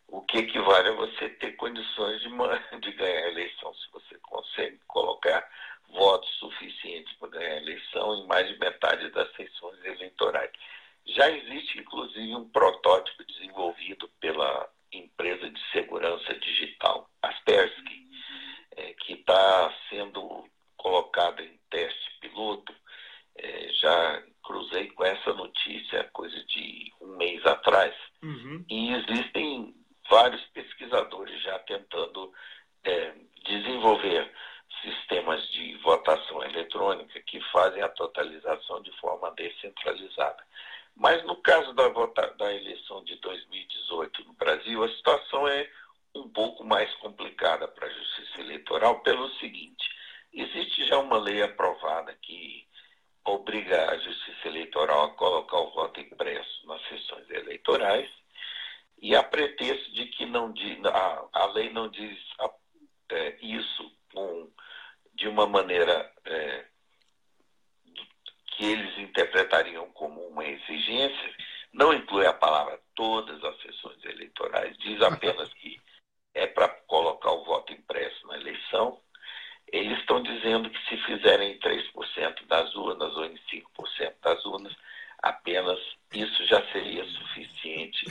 o que equivale a você ter condições de ganhar a eleição, se você consegue colocar votos suficientes para ganhar a eleição em mais de metade das sessões eleitorais. Já existe, inclusive, um protótipo desenvolvido pela empresa de segurança digital, Kaspersky, que está sendo colocado em teste piloto. Já cruzei com essa notícia coisa de um mês atrás. Uhum. E existem vários pesquisadores já tentando desenvolver sistemas de votação eletrônica que fazem a totalização de forma descentralizada. Mas no caso da eleição de 2018 no Brasil, a situação é um pouco mais complicada para a Justiça Eleitoral pelo seguinte: existe já uma lei aprovada que obriga a Justiça Eleitoral a colocar o voto impresso nas sessões eleitorais E a pretexto de que a lei não diz isso de uma maneira que eles interpretariam como uma exigência, não inclui a palavra todas as sessões eleitorais, diz apenas que é para colocar o voto impresso na eleição. Eles estão dizendo que se fizerem em 3% das urnas ou em 5% das urnas, apenas isso já seria suficiente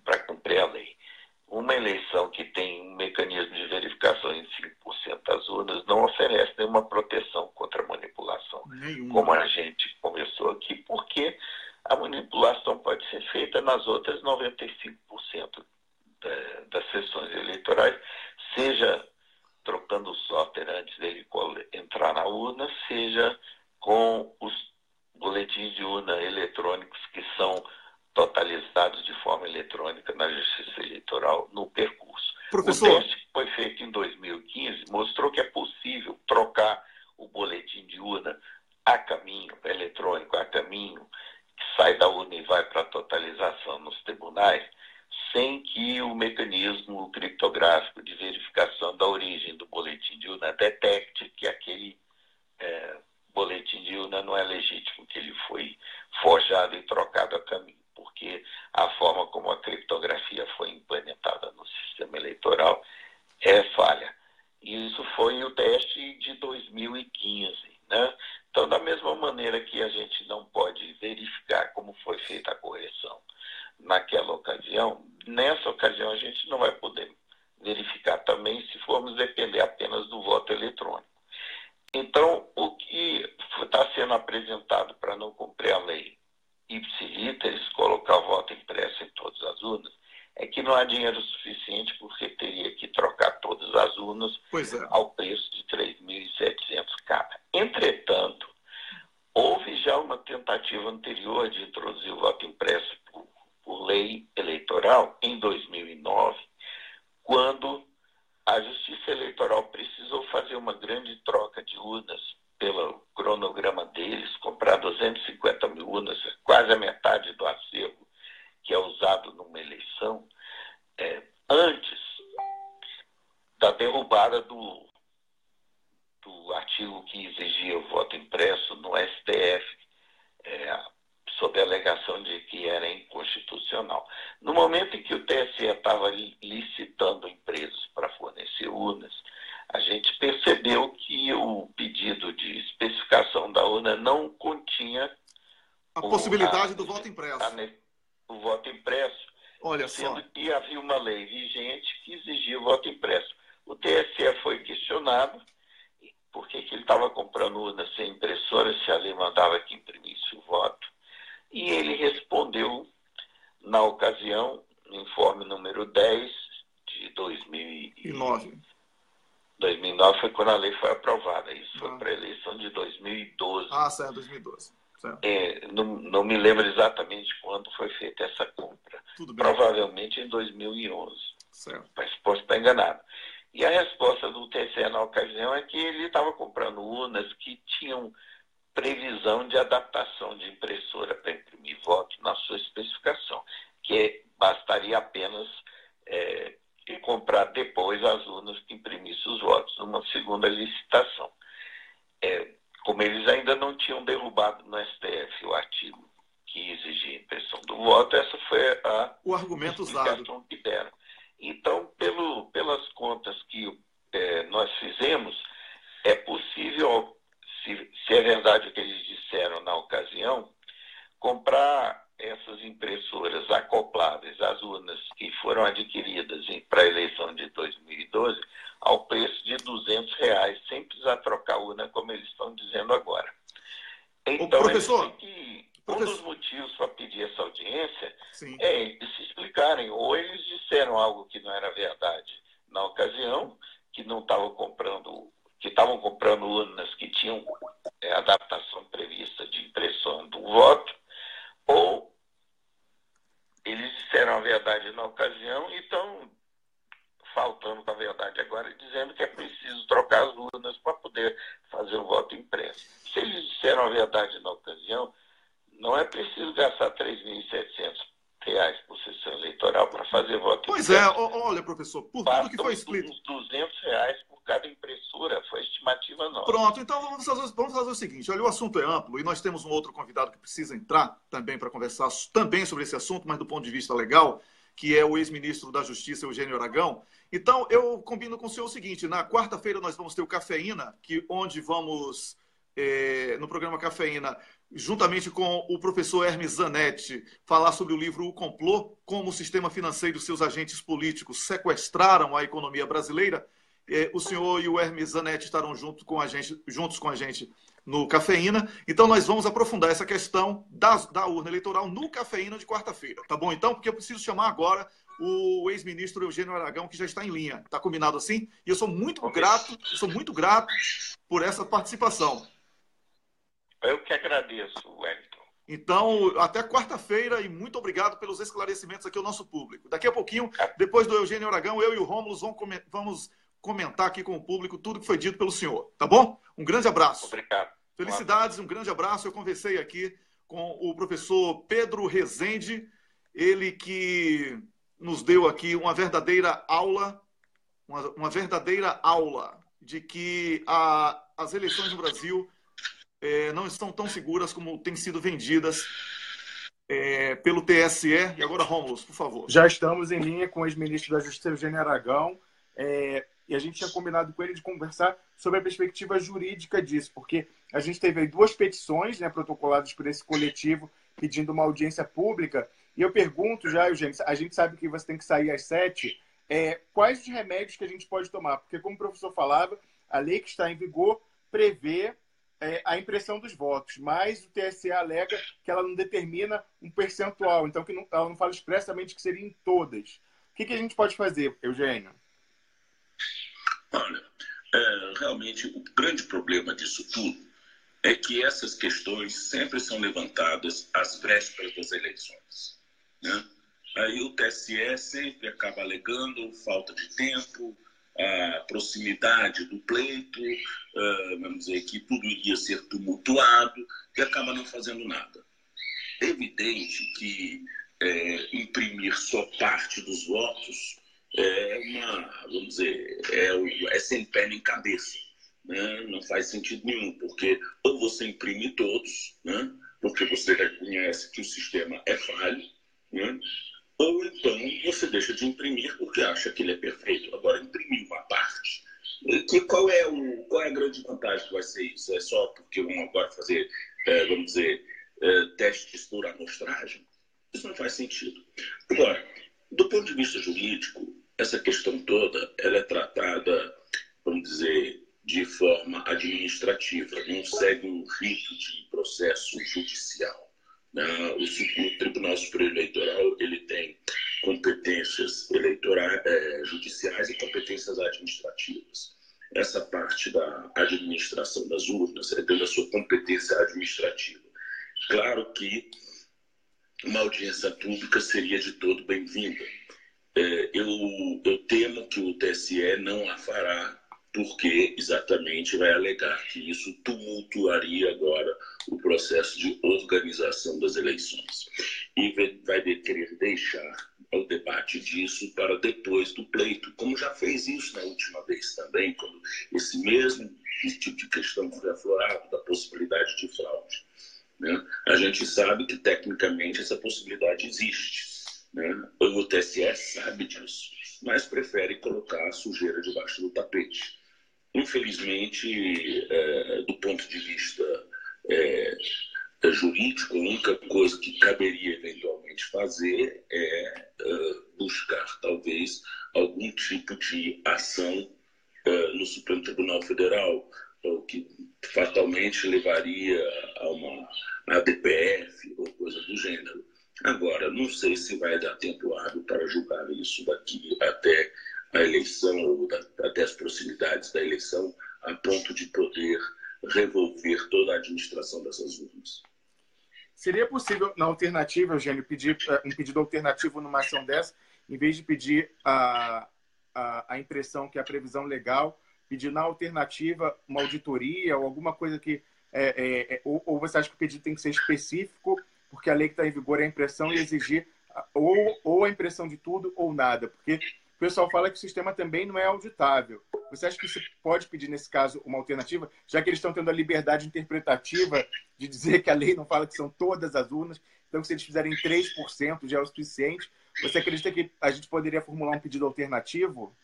para cumprir a lei. Uma eleição que tem um mecanismo de verificação em 5% das urnas não oferece nenhuma proteção contra a manipulação, como a gente conversou aqui, porque a manipulação pode ser feita nas outras 95% das sessões eleitorais, seja trocando o software antes dele entrar na urna, seja com os boletins de urna eletrônicos que são totalizados de forma eletrônica na Justiça Eleitoral no percurso. Professor, o teste que foi feito em 2015 mostrou que é possível trocar o boletim de urna a caminho eletrônico, a caminho que sai da urna e vai para a totalização nos tribunais, sem que o mecanismo criptográfico de verificação da origem do boletim de urna detecte que aquele boletim de urna não é legítimo, que ele foi forjado e trocado a caminho, porque a forma como a criptografia foi implementada no sistema eleitoral é falha. Isso foi o teste de 2015, né? Então, da mesma maneira que a gente não pode verificar como foi feita a correção naquela ocasião, nessa ocasião a gente não vai poder verificar também se formos depender apenas do voto eletrônico. Então, o que está sendo apresentado para não cumprir a lei ipsiliteris, colocar o voto impresso em todas as urnas, é que não há dinheiro suficiente, porque teria que trocar todas as urnas ao preço de 3.700 cada. Entretanto, houve já uma tentativa anterior de introduzir o voto impresso por lei eleitoral em 2009, quando a Justiça Eleitoral precisou fazer uma grande troca de urnas pelo cronograma deles, comprar 250 mil urnas, quase a metade do acervo que é usado numa eleição, antes da derrubada do artigo que exigia o voto impresso no STF, sob a alegação de que era inconstitucional. No momento em que o TSE estava licitando empresas para fornecer urnas, a gente percebeu que o pedido de especificação da urna não continha a possibilidade do voto impresso. O voto impresso, Olha sendo só. que havia uma lei vigente que exigia o voto impresso. O TSE foi questionado por que ele estava comprando urna sem impressora, se a lei mandava que imprimisse o voto. E ele respondeu, na ocasião, no informe número 10 de 2009. 2009 foi quando a lei foi aprovada. Isso foi para a eleição de 2012. Certo, 2012. Certo. Não me lembro exatamente quando foi feita essa compra. Tudo bem. Provavelmente em 2011. Certo. Mas posso estar enganado. E a resposta do TSE na ocasião é que ele estava comprando urnas que tinham previsão de adaptação de impressora para imprimir voto na sua especificação, que bastaria apenas comprar depois as urnas que imprimissem os votos, numa segunda licitação. Como eles ainda não tinham derrubado no STF o artigo que exigia a impressão do voto, essa foi o argumento usado que deram. Então, pelas contas que nós fizemos, é possível, se é verdade o que eles disseram na ocasião, comprar essas impressoras acopláveis às urnas que foram adquiridas para a eleição de 2012 ao preço de R$200, sem precisar trocar a urna, como eles estão dizendo agora. Então, professor, um dos motivos para pedir essa audiência sim, é eles se explicarem, ou eles disseram algo que não era verdade na ocasião, que não estavam comprando, que estavam comprando urnas que tinham adaptação prevista de impressão do voto, ou eles disseram a verdade na ocasião e estão faltando com a verdade agora, dizendo que é preciso trocar as urnas para poder fazer o voto impresso. Se eles disseram a verdade na ocasião, não é preciso gastar R$3.700 por sessão eleitoral para fazer Pois é, olha, professor, por tudo que foi escrito. Uns R$200 por cada impressora, foi estimativa não. Pronto, então vamos fazer o seguinte, olha, o assunto é amplo e nós temos um outro convidado que precisa entrar também para conversar também sobre esse assunto, mas do ponto de vista legal, que é o ex-ministro da Justiça, Eugênio Aragão. Então, eu combino com o senhor o seguinte, na quarta-feira nós vamos ter o Cafeína, onde vamos, no programa Cafeína, juntamente com o professor Hermes Zanetti, falar sobre o livro O Complô, como o sistema financeiro e seus agentes políticos sequestraram a economia brasileira. O senhor e o Hermes Zanetti estarão juntos com a gente no Cafeína. Então, nós vamos aprofundar essa questão da urna eleitoral no Cafeína de quarta-feira. Tá bom, então? Porque eu preciso chamar agora o ex-ministro Eugênio Aragão, que já está em linha. Tá combinado assim? E eu sou muito grato por essa participação. Eu que agradeço, Wellington. Então, até quarta-feira e muito obrigado pelos esclarecimentos aqui ao nosso público. Daqui a pouquinho, depois do Eugênio Aragão, eu e o Rômulo vamos comentar aqui com o público tudo que foi dito pelo senhor. Tá bom? Um grande abraço. Obrigado. Felicidades, um grande abraço. Eu conversei aqui com o professor Pedro Rezende, ele que nos deu aqui uma verdadeira aula de que as eleições no Brasil não estão tão seguras como têm sido vendidas pelo TSE. E agora, Rômulo, por favor. Já estamos em linha com o ex-ministro da Justiça, Eugênio Aragão, e a gente tinha combinado com ele de conversar sobre a perspectiva jurídica disso, porque a gente teve aí 2 petições, né, protocoladas por esse coletivo pedindo uma audiência pública, e eu pergunto já, Eugênio, a gente sabe que você tem que sair às 7, quais os remédios que a gente pode tomar? Porque, como o professor falava, a lei que está em vigor prevê a impressão dos votos, mas o TSE alega que ela não determina um percentual, então ela não fala expressamente que seria em todas. O que a gente pode fazer, Eugênio? Olha, realmente o grande problema disso tudo é que essas questões sempre são levantadas às vésperas das eleições, né? Aí o TSE sempre acaba alegando falta de tempo, a proximidade do pleito, vamos dizer que tudo iria ser tumultuado e acaba não fazendo nada. É evidente que imprimir só parte dos votos vamos dizer, sem pé nem cabeça, né? Não faz sentido nenhum, porque ou você imprime todos, né? Porque você reconhece que o sistema é falho, né? Ou então você deixa de imprimir porque acha que ele é perfeito. Agora, imprimir uma parte, qual é a grande vantagem que vai ser isso? É só porque vão agora fazer, vamos dizer, testes por amostragem? Isso não faz sentido. Agora, do ponto de vista jurídico, essa questão toda ela é tratada, vamos dizer, de forma administrativa, não segue um rito de processo judicial. O Tribunal Superior Eleitoral ele tem competências judiciais e competências administrativas. Essa parte da administração das urnas é dentro da sua competência administrativa. Claro que uma audiência pública seria de todo bem-vinda. Eu temo que o TSE não a fará, porque exatamente vai alegar que isso tumultuaria agora o processo de organização das eleições. E vai querer deixar o debate disso para depois do pleito, como já fez isso na última vez também, quando esse mesmo tipo de questão foi aflorado, da possibilidade de fraude, né? A gente sabe que tecnicamente essa possibilidade existe, né? O TSE sabe disso, mas prefere colocar a sujeira debaixo do tapete. Infelizmente, do ponto de vista jurídico, a única coisa que caberia eventualmente fazer é buscar, talvez, algum tipo de ação no Supremo Tribunal Federal, o que fatalmente levaria a uma ADPF ou coisa do gênero. Agora, não sei se vai dar tempo hábil para julgar isso daqui até a eleição ou até as proximidades da eleição, a ponto de poder revolver toda a administração dessas urnas. Seria possível, na alternativa, Eugênio, pedir um pedido alternativo numa ação dessa, em vez de pedir a impressão, que é a previsão legal, pedir na alternativa uma auditoria ou alguma coisa que... ou você acha que o pedido tem que ser específico, porque a lei que está em vigor é a impressão, e exigir ou a impressão de tudo ou nada, porque o pessoal fala que o sistema também não é auditável. Você acha que você pode pedir, nesse caso, uma alternativa, já que eles estão tendo a liberdade interpretativa de dizer que a lei não fala que são todas as urnas, então se eles fizerem 3% já é o suficiente, você acredita que a gente poderia formular um pedido alternativo?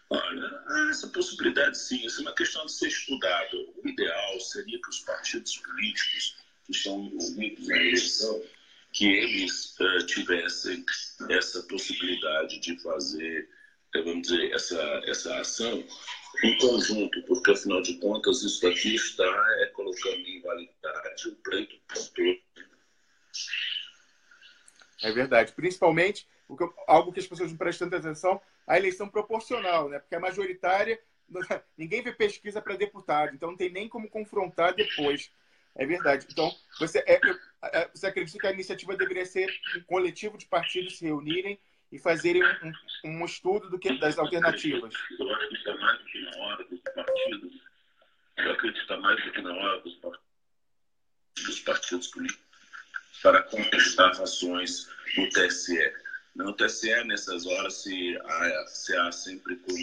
Olha, há essa possibilidade sim, isso é uma questão de ser estudado. O ideal seria que os partidos políticos que estão envolvidos na eleição, que eles tivessem essa possibilidade de fazer, vamos dizer, essa ação em conjunto, porque afinal de contas isso daqui está colocando em validade o pleito todo. É verdade, principalmente algo que as pessoas não prestam tanta atenção, a eleição proporcional, né? Porque a majoritária, ninguém vê pesquisa para deputado, então não tem nem como confrontar depois. É verdade. Então, você acredita que a iniciativa deveria ser um coletivo de partidos se reunirem e fazerem um estudo das alternativas? Eu acho que está mais do que na hora dos partidos. Eu acredito que está mais do que na hora dos partidos políticos para contestar ações do TSE. No TSE, nessas horas, se há sempre com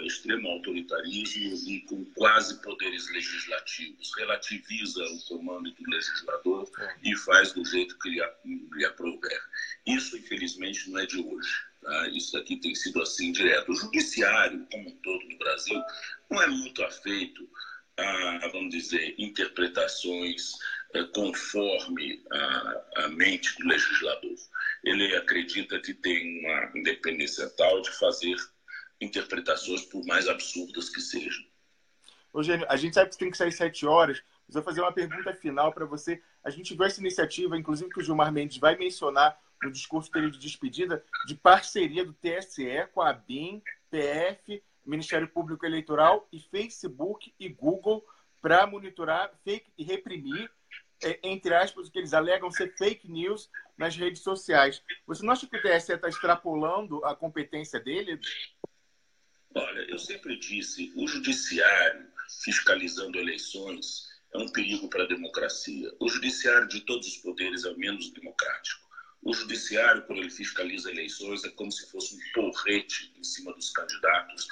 extremo autoritarismo e com quase poderes legislativos. Relativiza o comando do legislador e faz do jeito que lhe aprouver. Isso, infelizmente, não é de hoje. Tá? Isso aqui tem sido assim direto. O judiciário, como um todo no Brasil, não é muito afeito a, vamos dizer, interpretações conforme a mente do legislador. Ele acredita que tem uma independência tal de fazer interpretações por mais absurdas que sejam. Eugênio, a gente sabe que tem que sair 7 horas, mas eu vou fazer uma pergunta final para você. A gente viu essa iniciativa, inclusive que o Gilmar Mendes vai mencionar no discurso dele de despedida, de parceria do TSE com a ABIN, PF, Ministério Público Eleitoral e Facebook e Google para monitorar fake e reprimir, entre aspas, o que eles alegam ser fake news nas redes sociais. Você não acha que o TSE está extrapolando a competência dele? Olha, eu sempre disse, o judiciário fiscalizando eleições é um perigo para a democracia. O judiciário de todos os poderes é o menos democrático. O judiciário, quando ele fiscaliza eleições, é como se fosse um porrete em cima dos candidatos,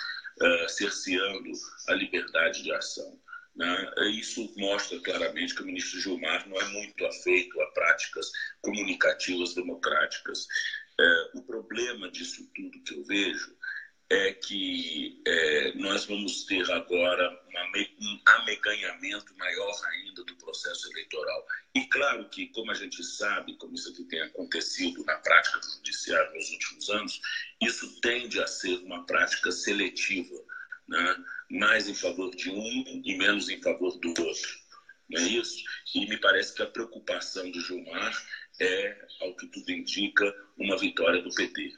cerceando a liberdade de ação. Né? Isso mostra claramente que o ministro Gilmar não é muito afeito a práticas comunicativas democráticas. O problema disso tudo que eu vejo é que nós vamos ter agora um ameganhamento maior ainda do processo eleitoral. E claro que, como a gente sabe, como isso aqui tem acontecido na prática do judiciário nos últimos anos, isso tende a ser uma prática seletiva, né? Mais em favor de um e menos em favor do outro. Não é isso? E me parece que a preocupação de Gilmar é, ao que tudo indica, uma vitória do PT.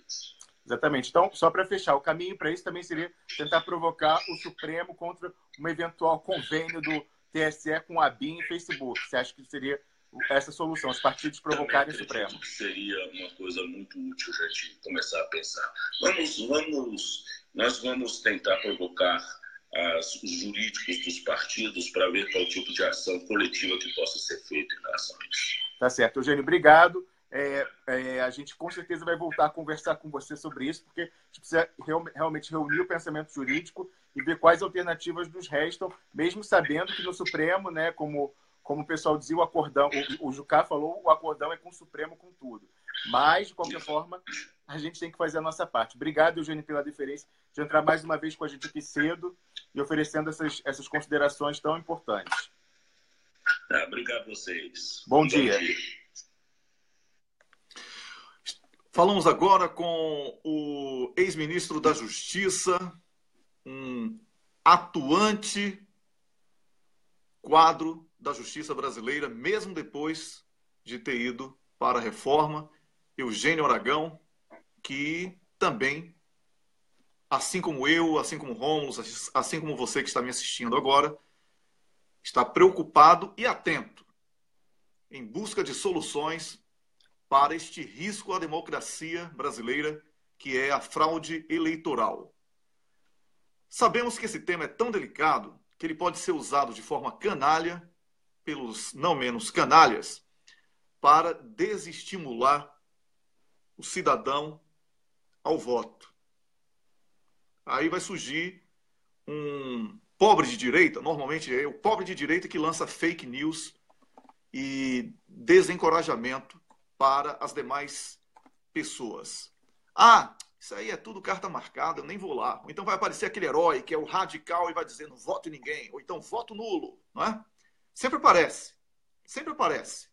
Exatamente. Então, só para fechar, o caminho para isso também seria tentar provocar o Supremo contra um eventual convênio do TSE com a ABIN e Facebook. Você acha que seria essa solução, os partidos provocarem o Supremo? Seria uma coisa muito útil a gente começar a pensar. Nós vamos tentar provocar os jurídicos dos partidos para ver qual tipo de ação coletiva que possa ser feita em relação a isso. Tá certo. Eugênio, obrigado. A gente com certeza vai voltar a conversar com você sobre isso, porque a gente precisa realmente reunir o pensamento jurídico e ver quais alternativas nos restam, mesmo sabendo que no Supremo, né, como o pessoal dizia, o acordão, o Jucá falou, o acordão é com o Supremo, com tudo. Mas, de qualquer forma, a gente tem que fazer a nossa parte. Obrigado, Eugênio, pela deferência de entrar mais uma vez com a gente aqui cedo e oferecendo essas considerações tão importantes. Obrigado a vocês. Bom dia. Falamos agora com o ex-ministro da Justiça, um atuante quadro da Justiça brasileira, mesmo depois de ter ido para a reforma, Eugênio Aragão, que também, assim como eu, assim como Rômulo, assim como você que está me assistindo agora, está preocupado e atento em busca de soluções para este risco à democracia brasileira, que é a fraude eleitoral. Sabemos que esse tema é tão delicado que ele pode ser usado de forma canalha pelos não menos canalhas para desestimular o cidadão ao voto. Aí vai surgir um pobre de direita, normalmente é o pobre de direita que lança fake news e desencorajamento para as demais pessoas. Ah, isso aí é tudo carta marcada, eu nem vou lá. Ou então vai aparecer aquele herói que é o radical e vai dizer não voto em ninguém. Ou então voto nulo, não é? Sempre aparece. Sempre aparece.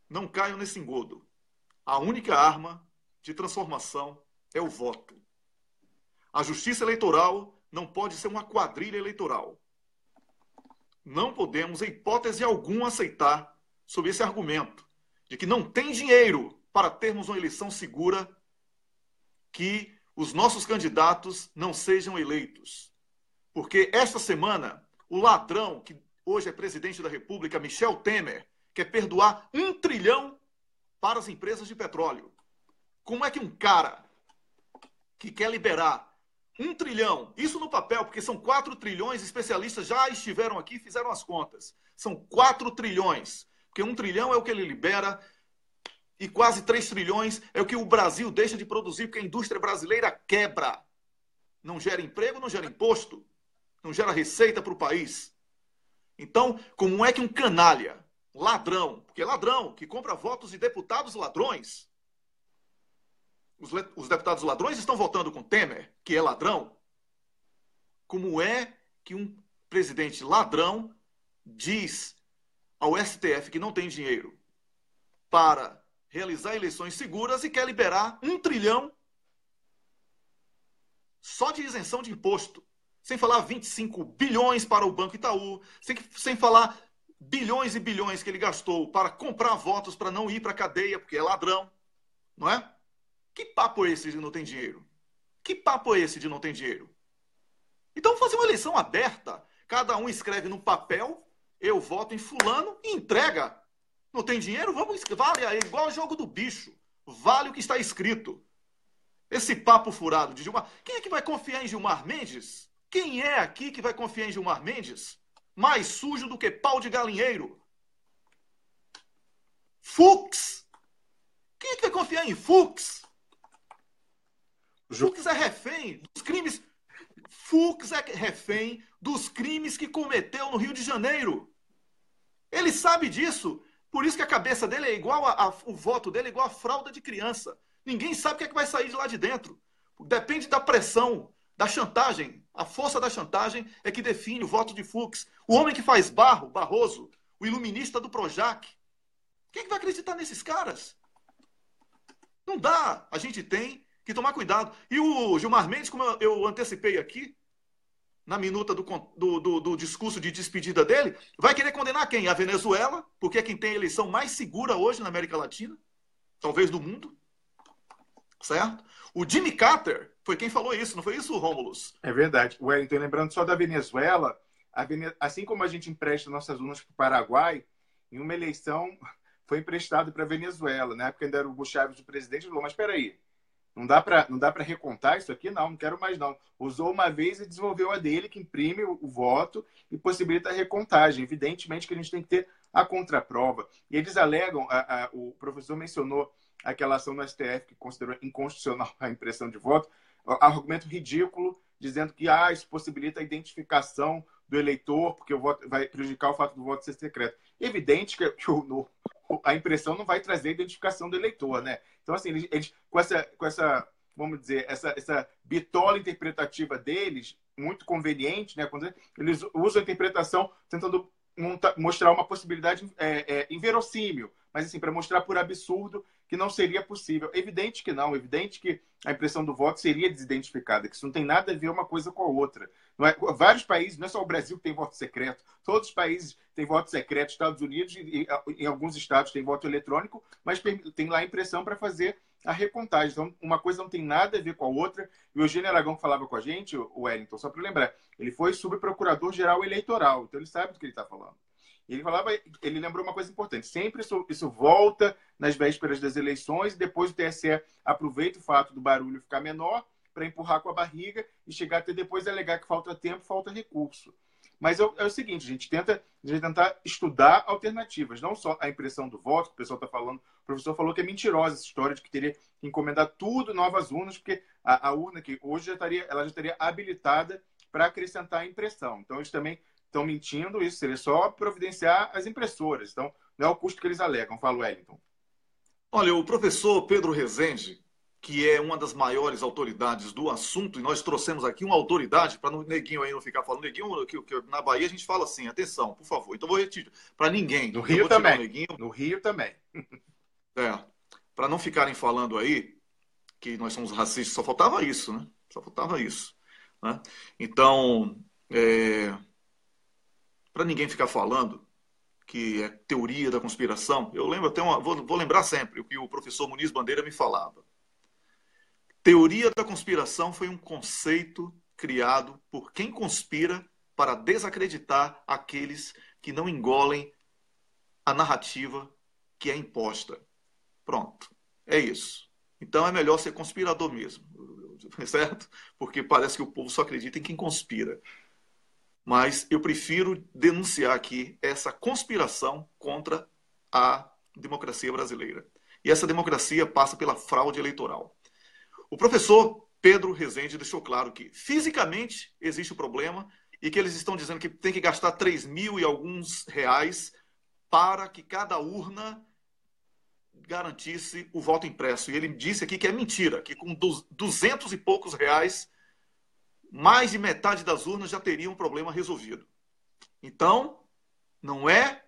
Não caiam nesse engodo. A única arma de transformação é o voto. A justiça eleitoral não pode ser uma quadrilha eleitoral. Não podemos, em hipótese alguma, aceitar sob esse argumento de que não tem dinheiro para termos uma eleição segura, que os nossos candidatos não sejam eleitos. Porque esta semana, o ladrão, que hoje é presidente da República, Michel Temer, quer perdoar 1 trilhão para as empresas de petróleo. Como é que um cara que quer liberar 1 trilhão, isso no papel, porque são 4 trilhões, especialistas já estiveram aqui e fizeram as contas. São 4 trilhões, porque 1 trilhão é o que ele libera e quase 3 trilhões é o que o Brasil deixa de produzir, porque a indústria brasileira quebra. Não gera emprego, não gera imposto, não gera receita para o país. Então, como é que um canalha, ladrão, porque é ladrão, que compra votos de deputados ladrões, os deputados ladrões estão votando com Temer, que é ladrão, como é que um presidente ladrão diz ao STF que não tem dinheiro para realizar eleições seguras e quer liberar 1 trilhão só de isenção de imposto, sem falar 25 bilhões para o Banco Itaú, sem falar bilhões e bilhões que ele gastou para comprar votos para não ir para a cadeia, porque é ladrão, não é? Que papo é esse de não ter dinheiro? Que papo é esse de não ter dinheiro? Então fazer uma eleição aberta, cada um escreve no papel, eu voto em fulano e entrega. Não tem dinheiro? Vale, é igual ao jogo do bicho. Vale o que está escrito. Esse papo furado de Gilmar. Quem é que vai confiar em Gilmar Mendes? Quem é aqui que vai confiar em Gilmar Mendes? Mais sujo do que pau de galinheiro. Fux. Quem é que vai confiar em Fux? Fux é refém dos crimes. Fux é refém dos crimes que cometeu no Rio de Janeiro. Ele sabe disso. Por isso que a cabeça dele é igual o voto dele é igual a fralda de criança. Ninguém sabe o que é que vai sair de lá de dentro. Depende da pressão, da chantagem. A força da chantagem é que define o voto de Fux. O homem que faz barro, Barroso, o iluminista do Projac. Quem é que vai acreditar nesses caras? Não dá. A gente tem que tomar cuidado. E o Gilmar Mendes, como eu antecipei aqui, na minuta do discurso de despedida dele, vai querer condenar quem? A Venezuela, porque é quem tem a eleição mais segura hoje na América Latina, talvez do mundo. Certo? O Jimmy Carter foi quem falou isso, não foi isso, Rômulus? É verdade. Wellington, lembrando só da Venezuela, assim como a gente empresta nossas urnas para o Paraguai, em uma eleição foi emprestado para a Venezuela. Na época ainda era o Hugo Chávez o presidente, ele falou, mas espera aí, não dá para recontar isso aqui? Não quero mais não. Usou uma vez e desenvolveu a dele, que imprime o voto e possibilita a recontagem. Evidentemente que a gente tem que ter a contraprova. E eles alegam, o professor mencionou aquela ação no STF que considerou inconstitucional a impressão de voto, argumento ridículo, dizendo que isso possibilita a identificação do eleitor, porque o voto vai prejudicar o fato do voto ser secreto. Evidente que a impressão não vai trazer a identificação do eleitor, né? Então, assim, eles com essa, vamos dizer, essa bitola interpretativa deles, muito conveniente, né? Quando eles usam a interpretação tentando mostrar uma possibilidade inverossímil, mas assim, para mostrar por absurdo que não seria possível. Evidente que não, evidente que a impressão do voto seria desidentificada, que isso não tem nada a ver uma coisa com a outra. Não é? Vários países, não é só o Brasil que tem voto secreto, todos os países têm voto secreto, Estados Unidos e em alguns estados tem voto eletrônico, mas tem lá a impressão para fazer a recontagem. Então, uma coisa não tem nada a ver com a outra. E o Eugênio Aragão falava com a gente, o Wellington, só para lembrar, ele foi subprocurador-geral eleitoral, então ele sabe do que ele está falando. Ele lembrou uma coisa importante, sempre isso volta nas vésperas das eleições e depois o TSE aproveita o fato do barulho ficar menor para empurrar com a barriga e chegar até depois alegar que falta tempo, falta recurso. Mas é o seguinte, a gente tenta tentar estudar alternativas, não só a impressão do voto, que o pessoal está falando, o professor falou que é mentirosa essa história de que teria que encomendar tudo novas urnas, porque a urna que hoje ela já estaria habilitada para acrescentar a impressão. Então, eles também estão mentindo, isso seria só providenciar as impressoras. Então, não é o custo que eles alegam. Fala, Wellington. Olha, o professor Pedro Rezende, que é uma das maiores autoridades do assunto, e nós trouxemos aqui uma autoridade, para o Neguinho aí não ficar falando, Neguinho, que na Bahia a gente fala assim, atenção, por favor, então vou retirar, para ninguém. No Rio também. No Rio também. Para não ficarem falando aí que nós somos racistas, só faltava isso, né? Só faltava isso. Né? Então, para ninguém ficar falando que é teoria da conspiração, eu lembro até vou lembrar sempre o que o professor Muniz Bandeira me falava. Teoria da conspiração foi um conceito criado por quem conspira para desacreditar aqueles que não engolem a narrativa que é imposta. Pronto, é isso. Então é melhor ser conspirador mesmo, certo? Porque parece que o povo só acredita em quem conspira. Mas eu prefiro denunciar aqui essa conspiração contra a democracia brasileira. E essa democracia passa pela fraude eleitoral. O professor Pedro Rezende deixou claro que fisicamente existe o problema e que eles estão dizendo que tem que gastar 3 mil e alguns reais para que cada urna garantisse o voto impresso. E ele disse aqui que é mentira, que com 200 e poucos reais, mais de metade das urnas já teriam um problema resolvido. Então, não é...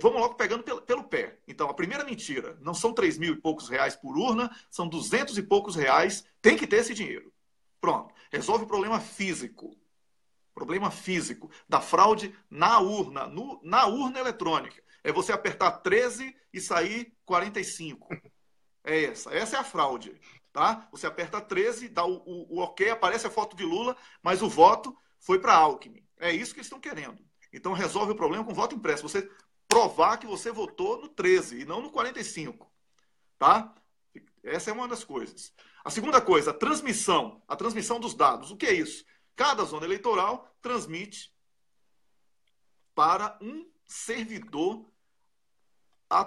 Vamos logo pegando pelo pé. Então, a primeira mentira, não são 3 mil e poucos reais por urna, são 200 e poucos reais, tem que ter esse dinheiro. Pronto, resolve o problema físico. Problema físico da fraude na urna, na urna eletrônica. É você apertar 13 e sair 45. Essa é a fraude. Tá? Você aperta 13, dá o ok, aparece a foto de Lula, mas o voto foi para Alckmin. É isso que eles estão querendo. Então, resolve o problema com voto impresso. Você provar que você votou no 13 e não no 45. Tá? Essa é uma das coisas. A segunda coisa, a transmissão dos dados. O que é isso? Cada zona eleitoral transmite para um servidor a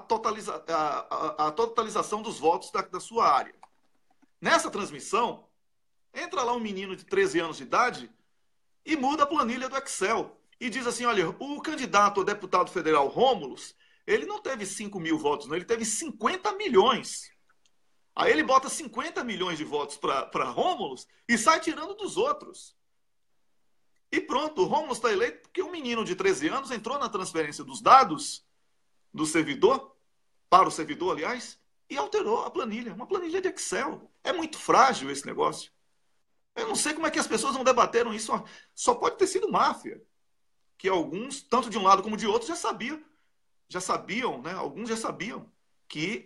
totalização dos votos da sua área. Nessa transmissão, entra lá um menino de 13 anos de idade e muda a planilha do Excel. E diz assim, olha, o candidato a deputado federal Rômulus, ele não teve 5 mil votos, não, ele teve 50 milhões. Aí ele bota 50 milhões de votos para Rômulus e sai tirando dos outros. E pronto, o Rômulus está eleito porque um menino de 13 anos entrou na transferência dos dados do servidor, para o servidor, aliás, e alterou a planilha, uma planilha de Excel. É muito frágil esse negócio. Eu não sei como é que as pessoas não debateram isso. Só pode ter sido máfia. Que alguns, tanto de um lado como de outro, já sabiam, né? Alguns já sabiam que,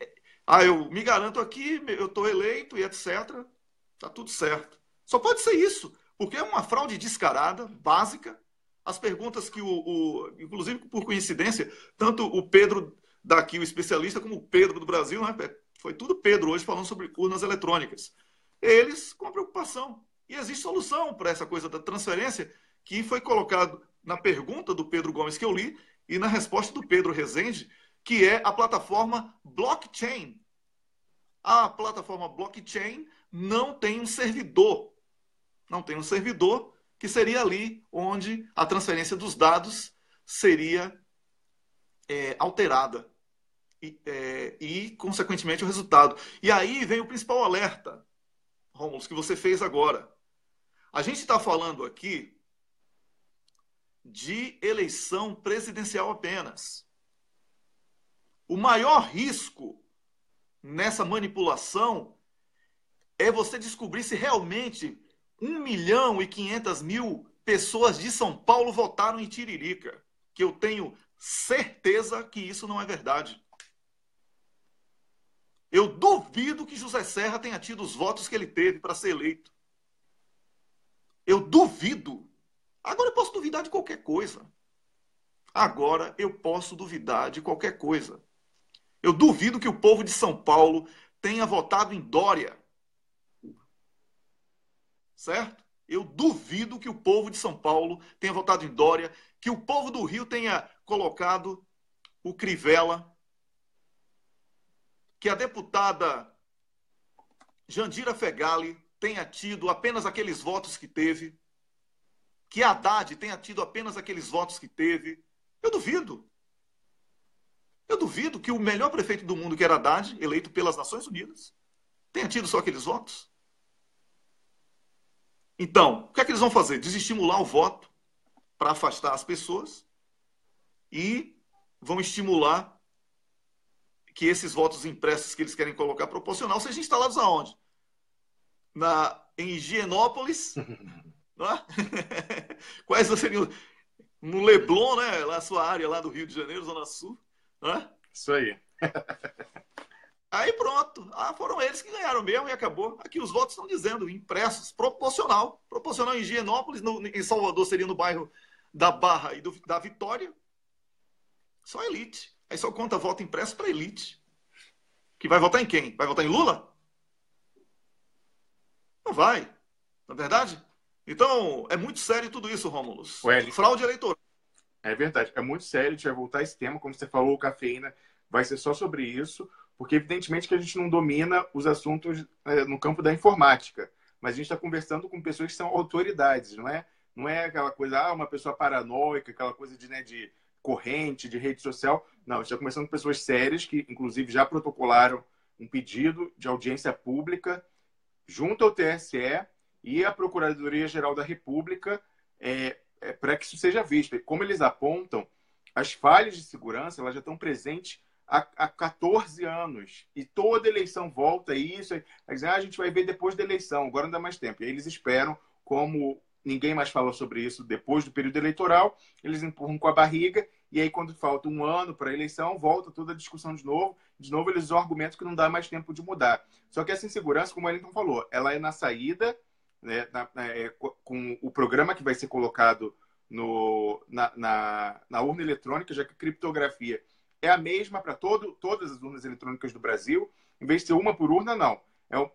eu me garanto aqui, eu estou eleito e etc. Está tudo certo. Só pode ser isso, porque é uma fraude descarada, básica. As perguntas que inclusive por coincidência, tanto o Pedro daqui, o especialista, como o Pedro do Brasil, né? Foi tudo Pedro hoje falando sobre urnas eletrônicas. Eles com a preocupação. E existe solução para essa coisa da transferência que foi colocado na pergunta do Pedro Gomes que eu li e na resposta do Pedro Rezende, que é a plataforma blockchain. A plataforma blockchain não tem um servidor. Não tem um servidor que seria ali onde a transferência dos dados seria alterada. E, consequentemente, o resultado. E aí vem o principal alerta, Rômulo, que você fez agora. A gente está falando aqui de eleição presidencial apenas. O maior risco nessa manipulação é você descobrir se realmente 1.500.000 pessoas de São Paulo votaram em Tiririca, que eu tenho certeza que isso não é verdade. Eu duvido que José Serra tenha tido os votos que ele teve para ser eleito. Eu duvido. Agora eu posso duvidar de qualquer coisa. Agora eu posso duvidar de qualquer coisa. Eu duvido que o povo de São Paulo tenha votado em Dória. Certo? Eu duvido que o povo de São Paulo tenha votado em Dória, que o povo do Rio tenha colocado o Crivella, que a deputada Jandira Fegali tenha tido apenas aqueles votos que teve, que Haddad tenha tido apenas aqueles votos que teve. Eu duvido. Eu duvido que o melhor prefeito do mundo, que era Haddad, eleito pelas Nações Unidas, tenha tido só aqueles votos. Então, o que é que eles vão fazer? Desestimular o voto para afastar as pessoas e vão estimular que esses votos impressos que eles querem colocar proporcional sejam instalados aonde? Em Higienópolis, não é? Quais seriam? No Leblon, né? Lá a sua área lá do Rio de Janeiro, Zona Sul. Não é? Isso aí. Aí pronto. Foram eles que ganharam mesmo e acabou. Aqui os votos estão dizendo, impressos, proporcional. Proporcional em Higienópolis, em Salvador seria no bairro da Barra e da Vitória. Só elite. Aí só conta voto impresso para elite. Que vai votar em quem? Vai votar em Lula? Não vai. Não é verdade? Então, é muito sério tudo isso, Rômulo. Fraude eleitoral. É verdade. É muito sério. A gente vai voltar a esse tema. Como você falou, o Cafeína vai ser só sobre isso. Porque, evidentemente, que a gente não domina os assuntos no campo da informática. Mas a gente está conversando com pessoas que são autoridades, não é? Não é aquela coisa, uma pessoa paranoica, aquela coisa de corrente, de rede social. Não, a gente está conversando com pessoas sérias que, inclusive, já protocolaram um pedido de audiência pública junto ao TSE e à Procuradoria-Geral da República para que isso seja visto. E como eles apontam, as falhas de segurança elas já estão presentes há 14 anos. E toda eleição volta a isso. A gente vai ver depois da eleição, agora não dá mais tempo. E aí eles esperam, como ninguém mais fala sobre isso depois do período eleitoral, eles empurram com a barriga, e aí quando falta um ano para a eleição, volta toda a discussão de novo. De novo, eles usam argumentos que não dá mais tempo de mudar. Só que essa insegurança, como o Wellington falou, ela é na saída, né, com o programa que vai ser colocado na urna eletrônica, já que a criptografia é a mesma para todas as urnas eletrônicas do Brasil. Em vez de ser uma por urna, não.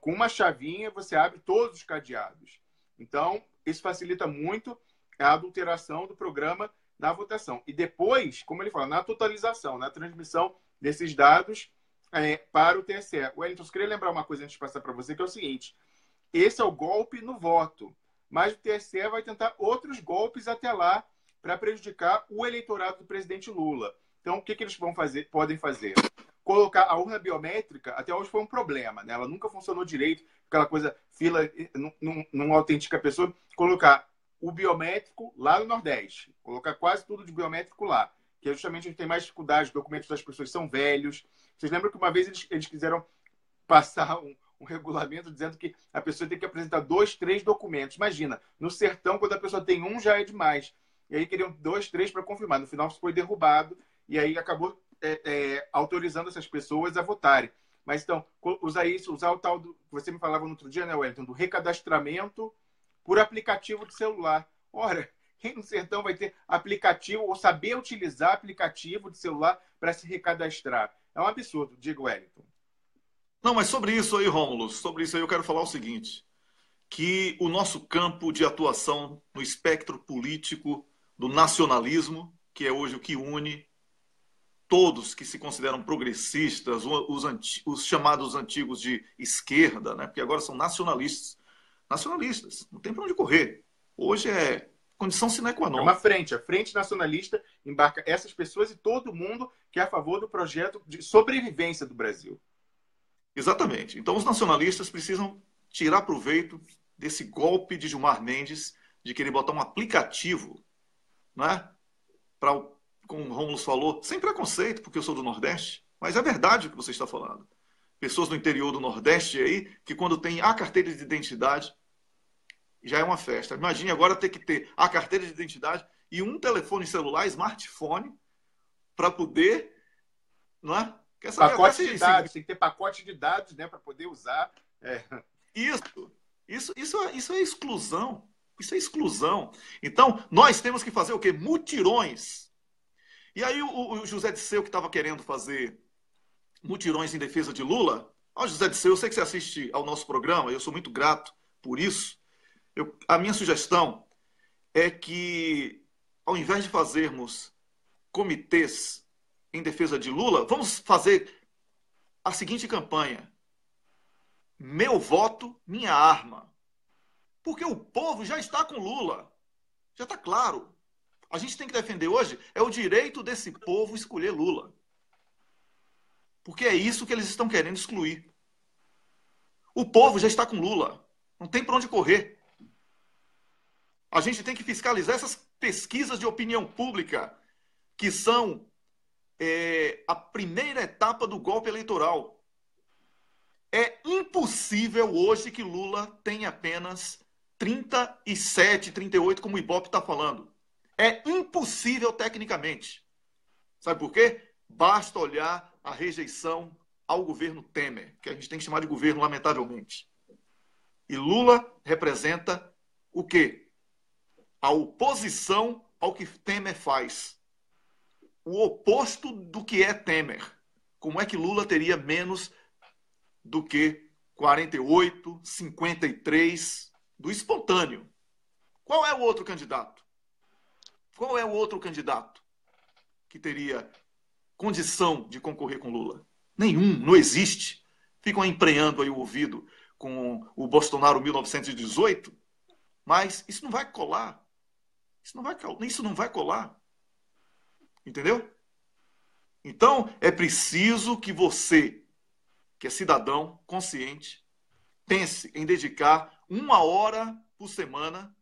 Com uma chavinha, você abre todos os cadeados. Então, isso facilita muito a adulteração do programa na votação. E depois, como ele fala, na totalização, na transmissão desses dados para o TSE. Wellington, eu queria lembrar uma coisa antes de passar para você, que é o seguinte. Esse é o golpe no voto. Mas o TSE vai tentar outros golpes até lá para prejudicar o eleitorado do presidente Lula. Então, o que eles podem fazer? Colocar a urna biométrica, até hoje foi um problema, né? Ela nunca funcionou direito, aquela coisa, fila, não autentica a pessoa. Colocar o biométrico lá no Nordeste, colocar quase tudo de biométrico lá, que é justamente a gente tem mais dificuldade, os documentos das pessoas são velhos. Vocês lembram que uma vez eles quiseram passar um regulamento dizendo que a pessoa tem que apresentar 2, 3 documentos. Imagina, no sertão, quando a pessoa tem um, já é demais. E aí queriam 2, 3 para confirmar. No final, isso foi derrubado. E aí acabou autorizando essas pessoas a votarem. Mas então, usar o tal do... Você me falava no outro dia, né, Wellington? Do recadastramento por aplicativo de celular. Ora, quem no sertão vai ter aplicativo ou saber utilizar aplicativo de celular para se recadastrar? É um absurdo, diga, Wellington. Não, mas sobre isso aí, Rômulo, sobre isso aí eu quero falar o seguinte, que o nosso campo de atuação no espectro político do nacionalismo, que é hoje o que une todos que se consideram progressistas, os chamados antigos de esquerda, né? Porque agora são nacionalistas. Nacionalistas, não tem para onde correr. Hoje é condição sine qua non. É uma frente, a frente nacionalista embarca essas pessoas e todo mundo que é a favor do projeto de sobrevivência do Brasil. Exatamente. Então os nacionalistas precisam tirar proveito desse golpe de Gilmar Mendes de querer botar um aplicativo, né? Para como o Rômulo falou, sem preconceito, porque eu sou do Nordeste, mas é verdade o que você está falando. Pessoas do interior do Nordeste aí, que quando tem a carteira de identidade, já é uma festa. Imagine agora ter que ter a carteira de identidade e um telefone celular, smartphone, para poder... Não é? Quer saber? Pacote de dados, tem que ter pacote de dados, né, para poder usar. Isso é exclusão. Isso é exclusão. Então, nós temos que fazer o quê? Mutirões. E aí o José Disseu, que estava querendo fazer mutirões em defesa de Lula, José Disseu, eu sei que você assiste ao nosso programa, eu sou muito grato por isso. A minha sugestão é que, ao invés de fazermos comitês em defesa de Lula, vamos fazer a seguinte campanha: meu voto, minha arma. Porque o povo já está com Lula. Já está claro. A gente tem que defender hoje é o direito desse povo escolher Lula. Porque é isso que eles estão querendo excluir. O povo já está com Lula. Não tem para onde correr. A gente tem que fiscalizar essas pesquisas de opinião pública, que são a primeira etapa do golpe eleitoral. É impossível hoje que Lula tenha apenas 37, 38, como o Ibope está falando. É impossível tecnicamente. Sabe por quê? Basta olhar a rejeição ao governo Temer, que a gente tem que chamar de governo, lamentavelmente. E Lula representa o quê? A oposição ao que Temer faz. O oposto do que é Temer. Como é que Lula teria menos do que 48, 53 do espontâneo? Qual é o outro candidato? Qual é o outro candidato que teria condição de concorrer com Lula? Nenhum, não existe. Ficam emprenhando aí o ouvido com o Bolsonaro 1918, mas isso não vai colar. Isso não vai colar. Entendeu? Então, é preciso que você, que é cidadão consciente, pense em dedicar 1 hora por semana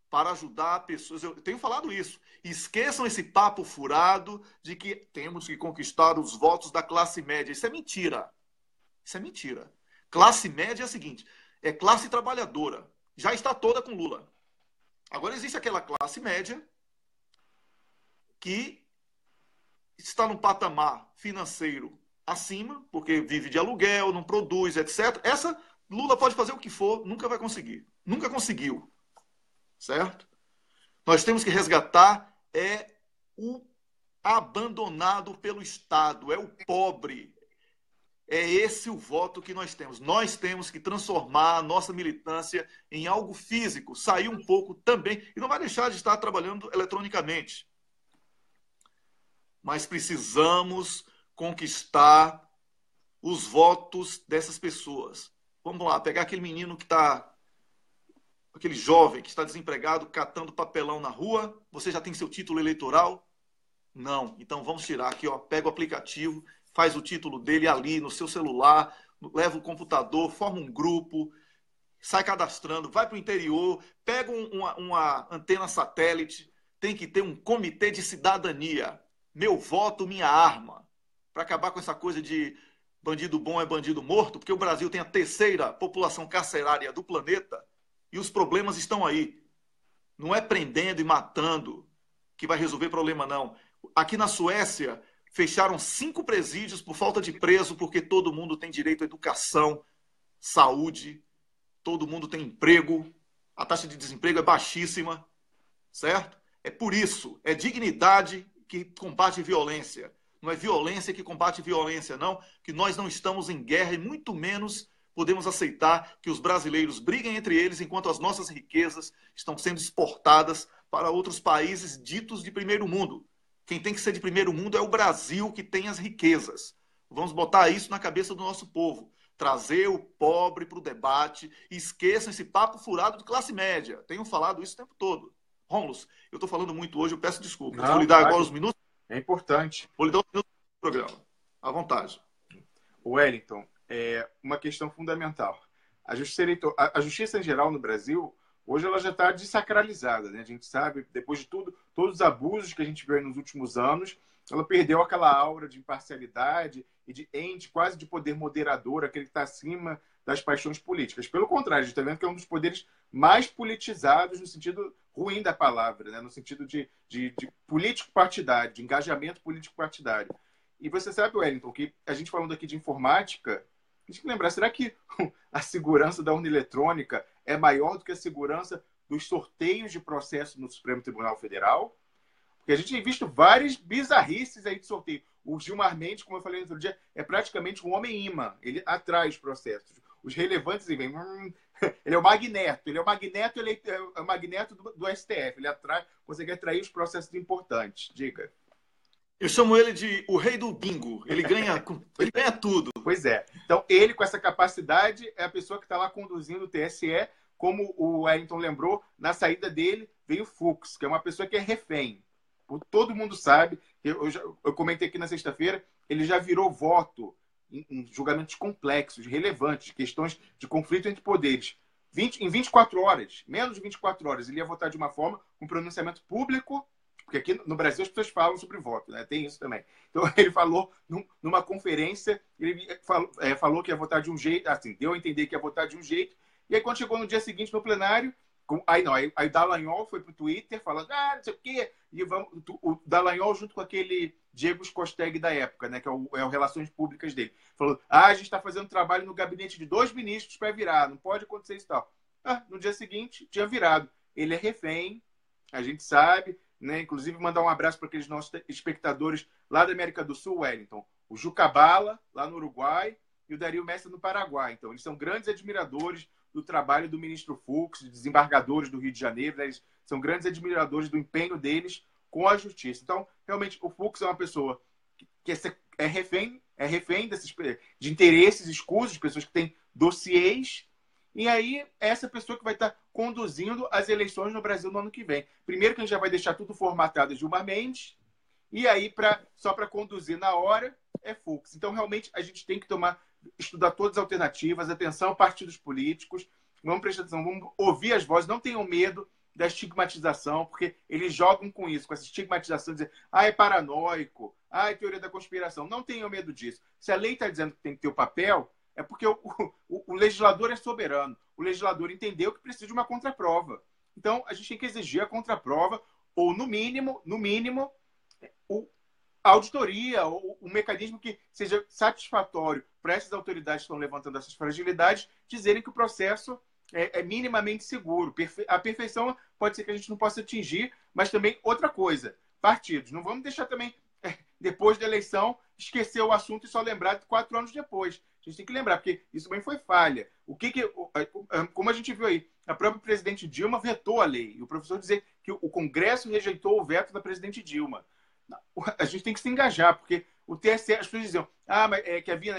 para ajudar pessoas. Eu tenho falado isso. Esqueçam esse papo furado de que temos que conquistar os votos da classe média. Isso é mentira. Isso é mentira. Classe média é a seguinte, é classe trabalhadora. Já está toda com Lula. Agora existe aquela classe média que está num patamar financeiro acima, porque vive de aluguel, não produz, etc. Essa, Lula pode fazer o que for, nunca vai conseguir. Nunca conseguiu. Certo? Nós temos que resgatar o abandonado pelo Estado, é o pobre. É esse o voto que nós temos. Nós temos que transformar a nossa militância em algo físico, sair um pouco também, e não vai deixar de estar trabalhando eletronicamente. Mas precisamos conquistar os votos dessas pessoas. Vamos lá, pegar aquele menino que está... aquele jovem que está desempregado, catando papelão na rua. Você já tem seu título eleitoral? Não. Então vamos tirar aqui, ó. Pega o aplicativo, faz o título dele ali no seu celular, leva o computador, forma um grupo, sai cadastrando, vai para o interior, pega uma antena satélite. Tem que ter um comitê de cidadania. Meu voto, minha arma. Para acabar com essa coisa de bandido bom é bandido morto, porque o Brasil tem a 3ª população carcerária do planeta. E os problemas estão aí. Não é prendendo e matando que vai resolver problema, não. Aqui na Suécia, fecharam 5 presídios por falta de preso, porque todo mundo tem direito à educação, saúde, todo mundo tem emprego, a taxa de desemprego é baixíssima, certo? É por isso, é dignidade que combate violência. Não é violência que combate violência, não, que nós não estamos em guerra e muito menos podemos aceitar que os brasileiros briguem entre eles enquanto as nossas riquezas estão sendo exportadas para outros países ditos de primeiro mundo. Quem tem que ser de primeiro mundo é o Brasil, que tem as riquezas. Vamos botar isso na cabeça do nosso povo. Trazer o pobre para o debate e esqueçam esse papo furado de classe média. Tenho falado isso o tempo todo. Rômulo, eu estou falando muito hoje, eu peço desculpa. Não, vou lhe dar agora os minutos. É importante. Vou lhe dar os minutos do programa. À vontade. Wellington, uma questão fundamental. A justiça em geral no Brasil, hoje ela já está desacralizada, né? A gente sabe, depois de tudo, todos os abusos que a gente viu nos últimos anos, ela perdeu aquela aura de imparcialidade e de ente quase de poder moderador, aquele que está acima das paixões políticas. Pelo contrário, a gente está vendo que é um dos poderes mais politizados no sentido ruim da palavra, né? No sentido de político partidário, de engajamento político partidário. E você sabe, Wellington, que a gente falando aqui de informática, a gente tem que lembrar, será que a segurança da urna eletrônica é maior do que a segurança dos sorteios de processo no Supremo Tribunal Federal? Porque a gente tem visto várias bizarrices aí de sorteio. O Gilmar Mendes, como eu falei no outro dia, é praticamente um homem imã. Ele atrai os processos. Os relevantes e vem, Ele é o magneto. Ele é o magneto do STF. Ele consegue atrair os processos importantes. Diga. Eu chamo ele de o rei do bingo. Ele ganha tudo. Pois é. Então, ele, com essa capacidade, é a pessoa que está lá conduzindo o TSE. Como o Wellington lembrou, na saída dele veio o Fux, que é uma pessoa que é refém. Todo mundo sabe. Eu comentei aqui na sexta-feira, ele já virou voto em julgamentos complexos, relevantes, questões de conflito entre poderes. Em 24 horas, menos de 24 horas, ele ia votar de uma forma, com pronunciamento público, porque aqui no Brasil as pessoas falam sobre voto, né? Tem isso também. Então, ele falou numa conferência, ele falou que ia votar de um jeito, assim, deu a entender que ia votar de um jeito, e aí quando chegou no dia seguinte no plenário, aí o Dallagnol foi pro Twitter falando, não sei o quê, e o Dallagnol junto com aquele Diego Scosteg da época, né, que é o Relações Públicas dele, falou, a gente está fazendo trabalho no gabinete de 2 ministros para virar, não pode acontecer isso e tal. No dia seguinte, tinha virado. Ele é refém, a gente sabe, né, inclusive mandar um abraço para aqueles nossos espectadores lá da América do Sul, Wellington, o Juca Bala, lá no Uruguai, e o Dario Mestre no Paraguai. Então, eles são grandes admiradores do trabalho do ministro Fux, de desembargadores do Rio de Janeiro, né? Eles são grandes admiradores do empenho deles com a justiça. Então, realmente, o Fux é uma pessoa que é refém de interesses escusos, de pessoas que têm dossiês, e aí é essa pessoa que vai estar conduzindo as eleições no Brasil no ano que vem. Primeiro que a gente já vai deixar tudo formatado de Gilmar Mendes, e aí, só para conduzir na hora, é Fux. Então, realmente, a gente tem que estudar todas as alternativas, atenção, partidos políticos, vamos prestar atenção, vamos ouvir as vozes, não tenham medo da estigmatização, porque eles jogam com isso, com essa estigmatização, dizer, é paranoico, é teoria da conspiração. Não tenham medo disso. Se a lei está dizendo que tem que ter o papel, é porque o legislador é soberano. O legislador entendeu que precisa de uma contraprova. Então, a gente tem que exigir a contraprova, ou, no mínimo, a auditoria, ou um mecanismo que seja satisfatório para essas autoridades que estão levantando essas fragilidades, dizerem que o processo é minimamente seguro. A perfeição pode ser que a gente não possa atingir, mas também outra coisa, partidos. Não vamos deixar também, depois da eleição, esquecer o assunto e só lembrar 4 anos depois. A gente tem que lembrar, porque isso também foi falha. Como a gente viu aí, a própria presidente Dilma vetou a lei. E o professor dizer que o Congresso rejeitou o veto da presidente Dilma. A gente tem que se engajar, porque o TSE, as pessoas diziam, mas que havia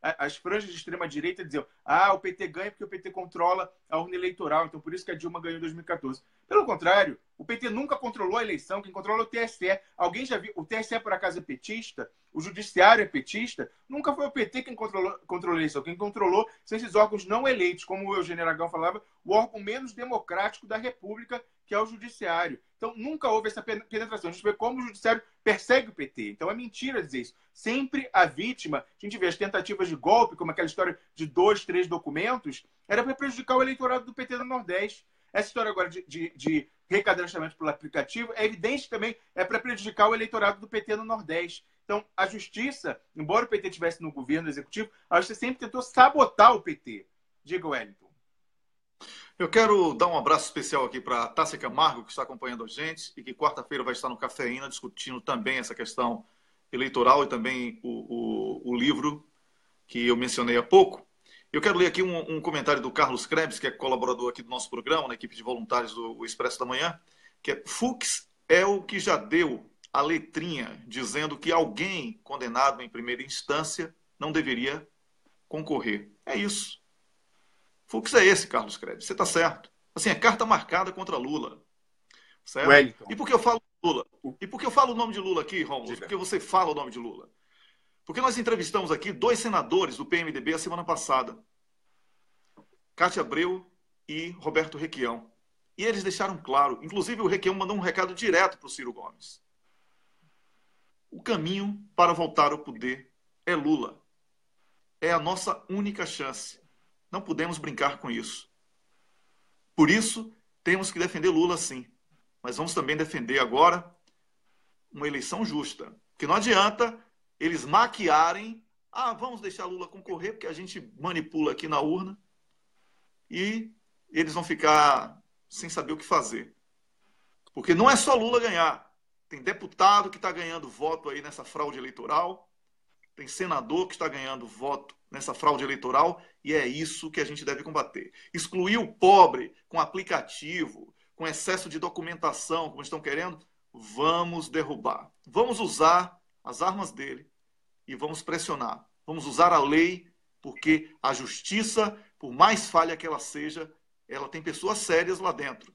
as franjas de extrema-direita diziam, o PT ganha porque o PT controla a urna eleitoral, então por isso que a Dilma ganhou em 2014. Pelo contrário, o PT nunca controlou a eleição, quem controla é o TSE. Alguém já viu? O TSE, por acaso, é petista? O judiciário é petista? Nunca foi o PT quem controlou a eleição. Quem controlou são esses órgãos não eleitos, como o Eugênio Aragão falava, o órgão menos democrático da República, que é o judiciário. Então, nunca houve essa penetração. A gente vê como o judiciário persegue o PT. Então, é mentira dizer isso. Sempre a vítima, a gente vê as tentativas de golpe, como aquela história de 2, 3 documentos, era para prejudicar o eleitorado do PT no Nordeste. Essa história agora de recadastramento pelo aplicativo é evidente que também é para prejudicar o eleitorado do PT no Nordeste. Então, a justiça, embora o PT estivesse no governo executivo, a justiça sempre tentou sabotar o PT. Diga, Wellington. Eu quero dar um abraço especial aqui para a Tássia Camargo, que está acompanhando a gente e que quarta-feira vai estar no Cafeína discutindo também essa questão eleitoral e também o livro que eu mencionei há pouco. Eu quero ler aqui um comentário do Carlos Krebs, que é colaborador aqui do nosso programa, na equipe de voluntários do Expresso da Manhã, que é Fux é o que já deu a letrinha dizendo que alguém condenado em primeira instância não deveria concorrer. É isso. Fux é esse, Carlos Krebs. Você está certo. Assim, é carta marcada contra Lula. Certo? Wellington. E por que eu falo Lula? E por que eu falo o nome de Lula aqui, Rômulo? Porque você fala o nome de Lula. Porque nós entrevistamos aqui 2 senadores do PMDB a semana passada. Cátia Abreu e Roberto Requião. E eles deixaram claro, inclusive o Requião mandou um recado direto para o Ciro Gomes. O caminho para voltar ao poder é Lula. É a nossa única chance. Não podemos brincar com isso. Por isso, temos que defender Lula, sim. Mas vamos também defender agora uma eleição justa. Que não adianta eles maquiarem, vamos deixar Lula concorrer, porque a gente manipula aqui na urna, e eles vão ficar sem saber o que fazer. Porque não é só Lula ganhar. Tem deputado que está ganhando voto aí nessa fraude eleitoral, tem senador que está ganhando voto nessa fraude eleitoral, e é isso que a gente deve combater. Excluir o pobre com aplicativo, com excesso de documentação, como estão querendo, vamos derrubar. Vamos usar as armas dele e vamos pressionar. Vamos usar a lei, porque a justiça, por mais falha que ela seja, ela tem pessoas sérias lá dentro.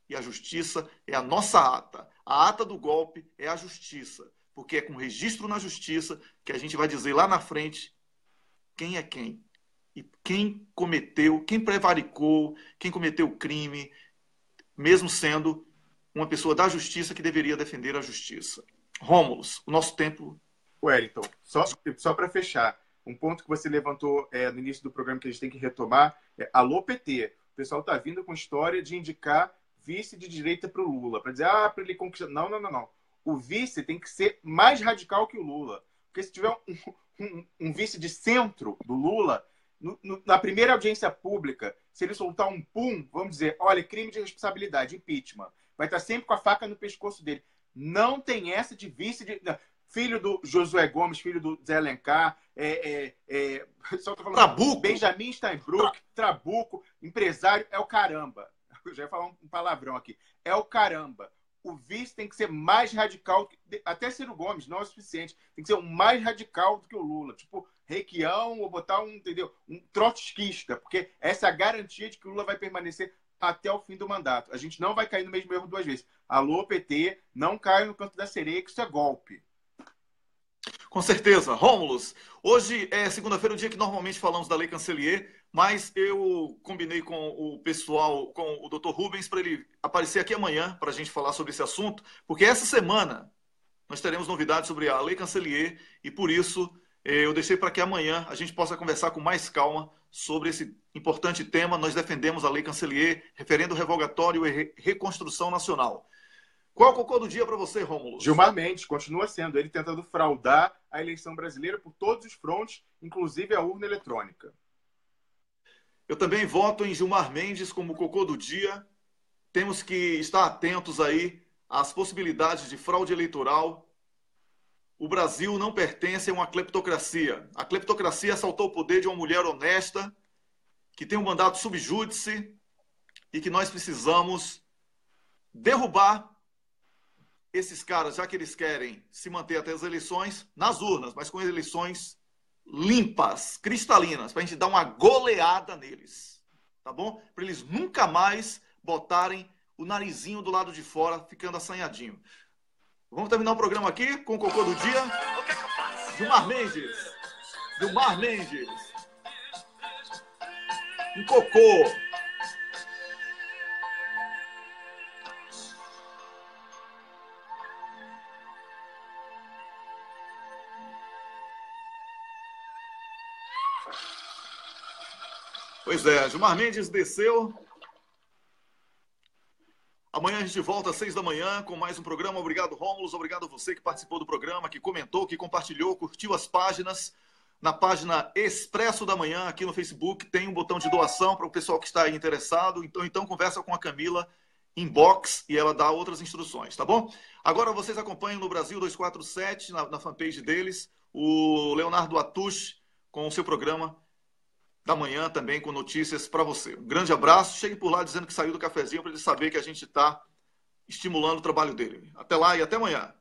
E a justiça é a nossa ata. A ata do golpe é a justiça, porque é com registro na justiça que a gente vai dizer lá na frente quem é quem. E quem cometeu, quem prevaricou, quem cometeu o crime, mesmo sendo uma pessoa da justiça que deveria defender a justiça. Rômulus, o nosso tempo... Wellington, só para fechar, um ponto que você levantou no início do programa que a gente tem que retomar é alô PT. O pessoal está vindo com história de indicar vice de direita para o Lula, para dizer, para ele conquistar... Não. O vice tem que ser mais radical que o Lula. Porque se tiver um vice de centro do Lula, na primeira audiência pública, se ele soltar um pum, vamos dizer, olha, crime de responsabilidade, impeachment. Vai estar sempre com a faca no pescoço dele. Não tem essa de vice de... Filho do Josué Gomes, filho do Zé Alencar, só tô falando, Trabuco. Benjamin Steinbrück, Trabuco, empresário, é o caramba. Eu já ia falar um palavrão aqui. É o caramba. O vice tem que ser mais radical, até Ciro Gomes, não é o suficiente. Tem que ser mais radical do que o Lula. Tipo, Requião, ou botar um trotskista, porque essa é a garantia de que o Lula vai permanecer até o fim do mandato. A gente não vai cair no mesmo erro duas vezes. Alô, PT, não caia no canto da sereia, que isso é golpe. Com certeza. Rômulus, hoje é segunda-feira, o dia que normalmente falamos da Lei Cancellier, mas eu combinei com o pessoal, com o Dr. Rubens, para ele aparecer aqui amanhã para a gente falar sobre esse assunto, porque essa semana nós teremos novidades sobre a Lei Cancellier e, por isso, eu deixei para que amanhã a gente possa conversar com mais calma sobre esse importante tema. Nós defendemos a Lei Cancellier, referendo revogatório e reconstrução nacional. Qual é o cocô do dia para você, Rômulo? Gilmar Mendes continua sendo ele tentando fraudar a eleição brasileira por todos os frontes, inclusive a urna eletrônica. Eu também voto em Gilmar Mendes como cocô do dia. Temos que estar atentos aí às possibilidades de fraude eleitoral. O Brasil não pertence a uma cleptocracia. A cleptocracia assaltou o poder de uma mulher honesta, que tem um mandato subjúdice e que nós precisamos derrubar esses caras, já que eles querem se manter até as eleições, nas urnas, mas com eleições limpas, cristalinas, para a gente dar uma goleada neles, tá bom? Para eles nunca mais botarem o narizinho do lado de fora, ficando assanhadinho. Vamos terminar o programa aqui com o cocô do dia. Gilmar Mendes. Gilmar Mendes. Um cocô. Pois é, Gilmar Mendes desceu. Amanhã a gente volta às 6 da manhã com mais um programa. Obrigado, Rômulus. Obrigado a você que participou do programa, que comentou, que compartilhou, curtiu as páginas. Na página Expresso da Manhã, aqui no Facebook, tem um botão de doação para o pessoal que está aí interessado. Então conversa com a Camila inbox e ela dá outras instruções, tá bom? Agora vocês acompanham no Brasil 247, na fanpage deles, o Leonardo Atush com o seu programa da manhã também com notícias para você. Um grande abraço. Chegue por lá dizendo que saiu do cafezinho para ele saber que a gente está estimulando o trabalho dele. Até lá e até amanhã.